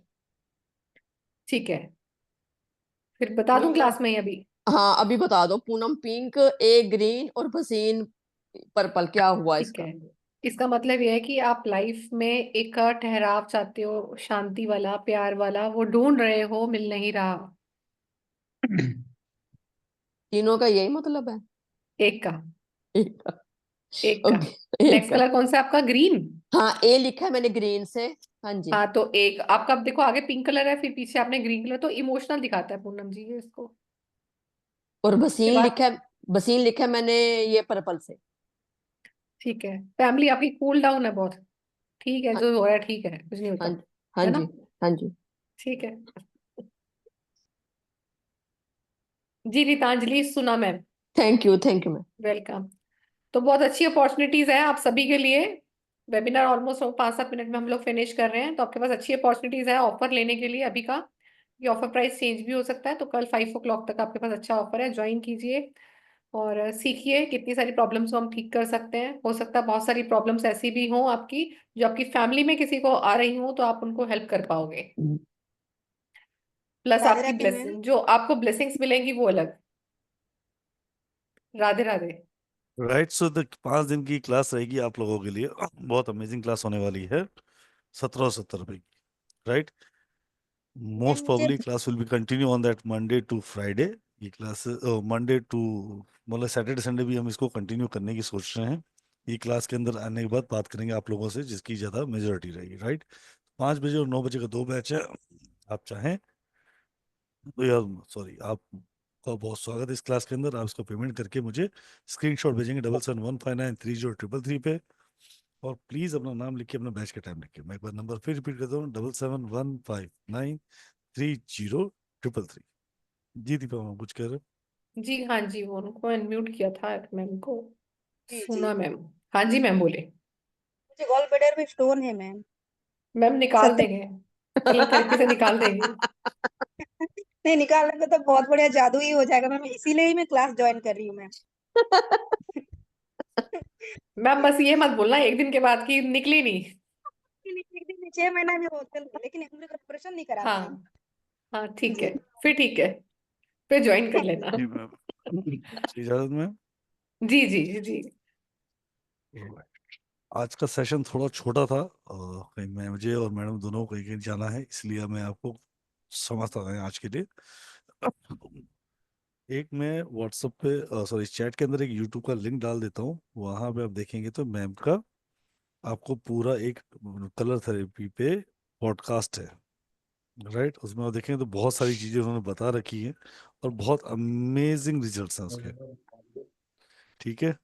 ठीक है, फिर बता दूं क्लास में ही अभी? हाँ अभी बता दो, पूनम पिंक, ए ग्रीन और बसीन पर्पल, क्या हुआ ठीक इसका? है, इसका मतलब यह है कि आप लाइफ में एक ठहराव चाहते हो, शांति वाला, प्यार वाला, वो ढूंढ रहे हो, मिल नहीं रहा। तीनों का यही मतलब है? एक का। एक का। एक का। ओके, एक नेक्स्ट का। कलर कौन सा है आपका? ग्रीन। हाँ ए लिखा है मैंने ग्रीन से। हाँ जी। हाँ तो एक आपका, अब देखो आगे पिंक कलर है, फिर पीछे आपने ग्रीन कलर, तो इमोशनल दिखाता है पूनम जी ये इसको। और के बसीन बाद लिखा है, बसीन लिखा है मैंने ये पर्पल से। ठीक है, फैमिली आपकी कूल डाउन है बहुत। ठीक है, हाँ जो हो रहा है ठीक है, कुछ नहीं होता। हाँ हाँ है जी। ना? हाँ जी। ठीक है जी। रितांजलि सुना ma'am. Thank you ma'am. Welcome. तो बहुत अच्छी अपॉर्चुनिटीज हैं आप सभी के लिए। वेबिनार ऑलमोस्ट 5-7 मिनट में हम लोग फिनिश कर रहे हैं, तो आपके पास अच्छी अपॉर्चुनिटीज है ऑफर लेने के लिए अभी का। ये ऑफर प्राइस चेंज भी हो सकता है, तो कल 5 o'clock तक आपके पास अच्छा ऑफर है, ज्वाइन कीजिए और सीखिए कितनी सारी प्रॉब्लम्स को हम ठीक कर सकते हैं। हो सकता है बहुत सारी प्रॉब्लम्स ऐसी भी हों आपकी, जो आपकी फैमिली में किसी को आ रही हो, तो आप उनको हेल्प कर पाओगे। प्लस राधे आपकी राधे मैम। ब्लेसिंग, जो आपको ब्लेसिंग्स मिलेंगी वो अलग। Radhe Radhe. Right, so the 5 दिन की क्लास रहेगी आप लोगों के लिए, बहुत अमेजिंग क्लास होने वाली है, 17 पे। राइट, मैम मोस्ट मुझे probably class will be continue on that Monday to Friday. ये क्लास मंडे टू, मतलब सैटरडे संडे भी हम इसको कंटिन्यू करने की सोच रहे हैं। ये क्लास के अंदर आने के बाद बात करेंगे आप लोगों से, जिसकी ज़्यादा मेजोरिटी रहेगी। राइट, 5 बजे और 9 बजे का 2 बैच है। आप चाहें तो, या सॉरी, आप और बहुत स्वागत है इस क्लास के अंदर। आप इसको पेमेंट करके मुझे स्क्रीनशॉट भेजेंगे 7715930333 पे, और प्लीज अपना नाम लिखिए, अपना बैच का टाइम लिखिए। मैं एक बार नंबर फिर रिपीट करता हूँ, 7715930333। जी दीपा मैम कुछ कह रहे हो? जी हाँ जी, वो उनको अनम्यूट किया था मैम को, जी सुना मैम। हाँ जी मैम बोले। मुझे गॉल ब्लैडर में स्टोन है मैम। मैम निकाल 70 देंगे, कलर थेरेपी से निकाल देंगे। नहीं, निकालने को तो बहुत बढ़िया जादू ही हो जाएगा मैम, इसीलिए ही मैं क्लास ज्वाइन कर रही हूँ मैम। मैम बस ये मत बोलना एक दिन के बाद की निकली नहीं। एक दिन 6 महीना भी होता है, लेकिन उम्र का ऑपरेशन नहीं कराना मैम। हाँ हाँ ठीक है, फिर ठीक है, फिर ज्वाइन कर लेना। जी मैम, इजाजत मैम। जी जी जी। आज का सेशन थोड़ा छोटा था, कहीं मुझे और मैडम दोनों को कहीं जाना है, इसलिए मैं आपको समझता था आज के लिए। एक मैं व्हाट्सएप पे सॉरी चैट के अंदर एक यूट्यूब का लिंक डाल देता हूँ, वहां पे आप देखेंगे तो मैम का आपको पूरा एक कलर थेरेपी पे पॉडकास्ट है, राइट। उसमें आप देखेंगे तो बहुत सारी चीजें उन्होंने बता रखी हैं और बहुत अमेजिंग रिजल्ट्स हैं उसके, ठीक है।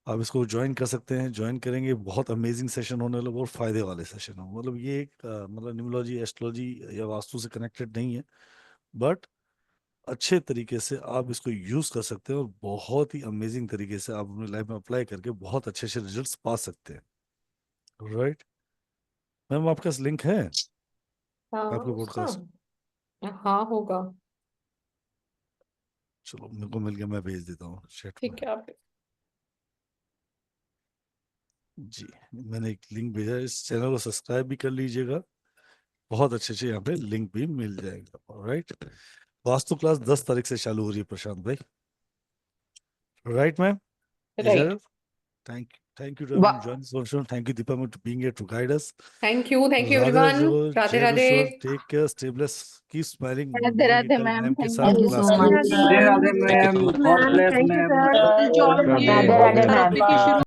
आप इसको ज्वाइन कर सकते हैं, ज्वाइन करेंगे, बहुत अमेजिंग सेशन होने वाला, बहुत फायदे वाले सेशन हो। मतलब ये एक मतलब न्यूमरोलॉजी, एस्ट्रोलॉजी या वास्तु से कनेक्टेड नहीं है, बट अच्छे तरीके से आप इसको यूज कर सकते हैं और बहुत ही अमेजिंग तरीके से आप अपनी लाइफ में अप्लाई करके बहुत अच्छे अच्छे रिजल्ट्स पा सकते हैं, राइट। मैम आपके पास लिंक है हाँ आपके उसका, पॉडकास्ट? हाँ होगा। चलो मेरे को मिल गया, मैं भेज देता हूँ चैट में। ठीक है आप। जी मैंने एक लिंक भेजा है, इस चैनल को सब्सक्राइब भी कर लीजिएगा, बहुत अच्छे अच्छे यहाँ पे लिंक भी मिल जाएगा, राइट। वास्तु क्लास 10 तारीख से चालू हो रही है प्रशांत भाई, right ma'am? Right. Thank you to everyone who joined this function. Thank you Deepa to being here to guide us. Thank you Radhe everyone. Radhe, Radhe Jai Radhe. Vishwar, take care, stay blessed, keep smiling, Radhe मिलेंगे राधे कल ma'am, ma'am के thank साथ you class so के much. अंदर। Radhe ma'am, God bless thank you ma'am. Sir. जो राधे नए Radhe therapy की ma'am. शुरू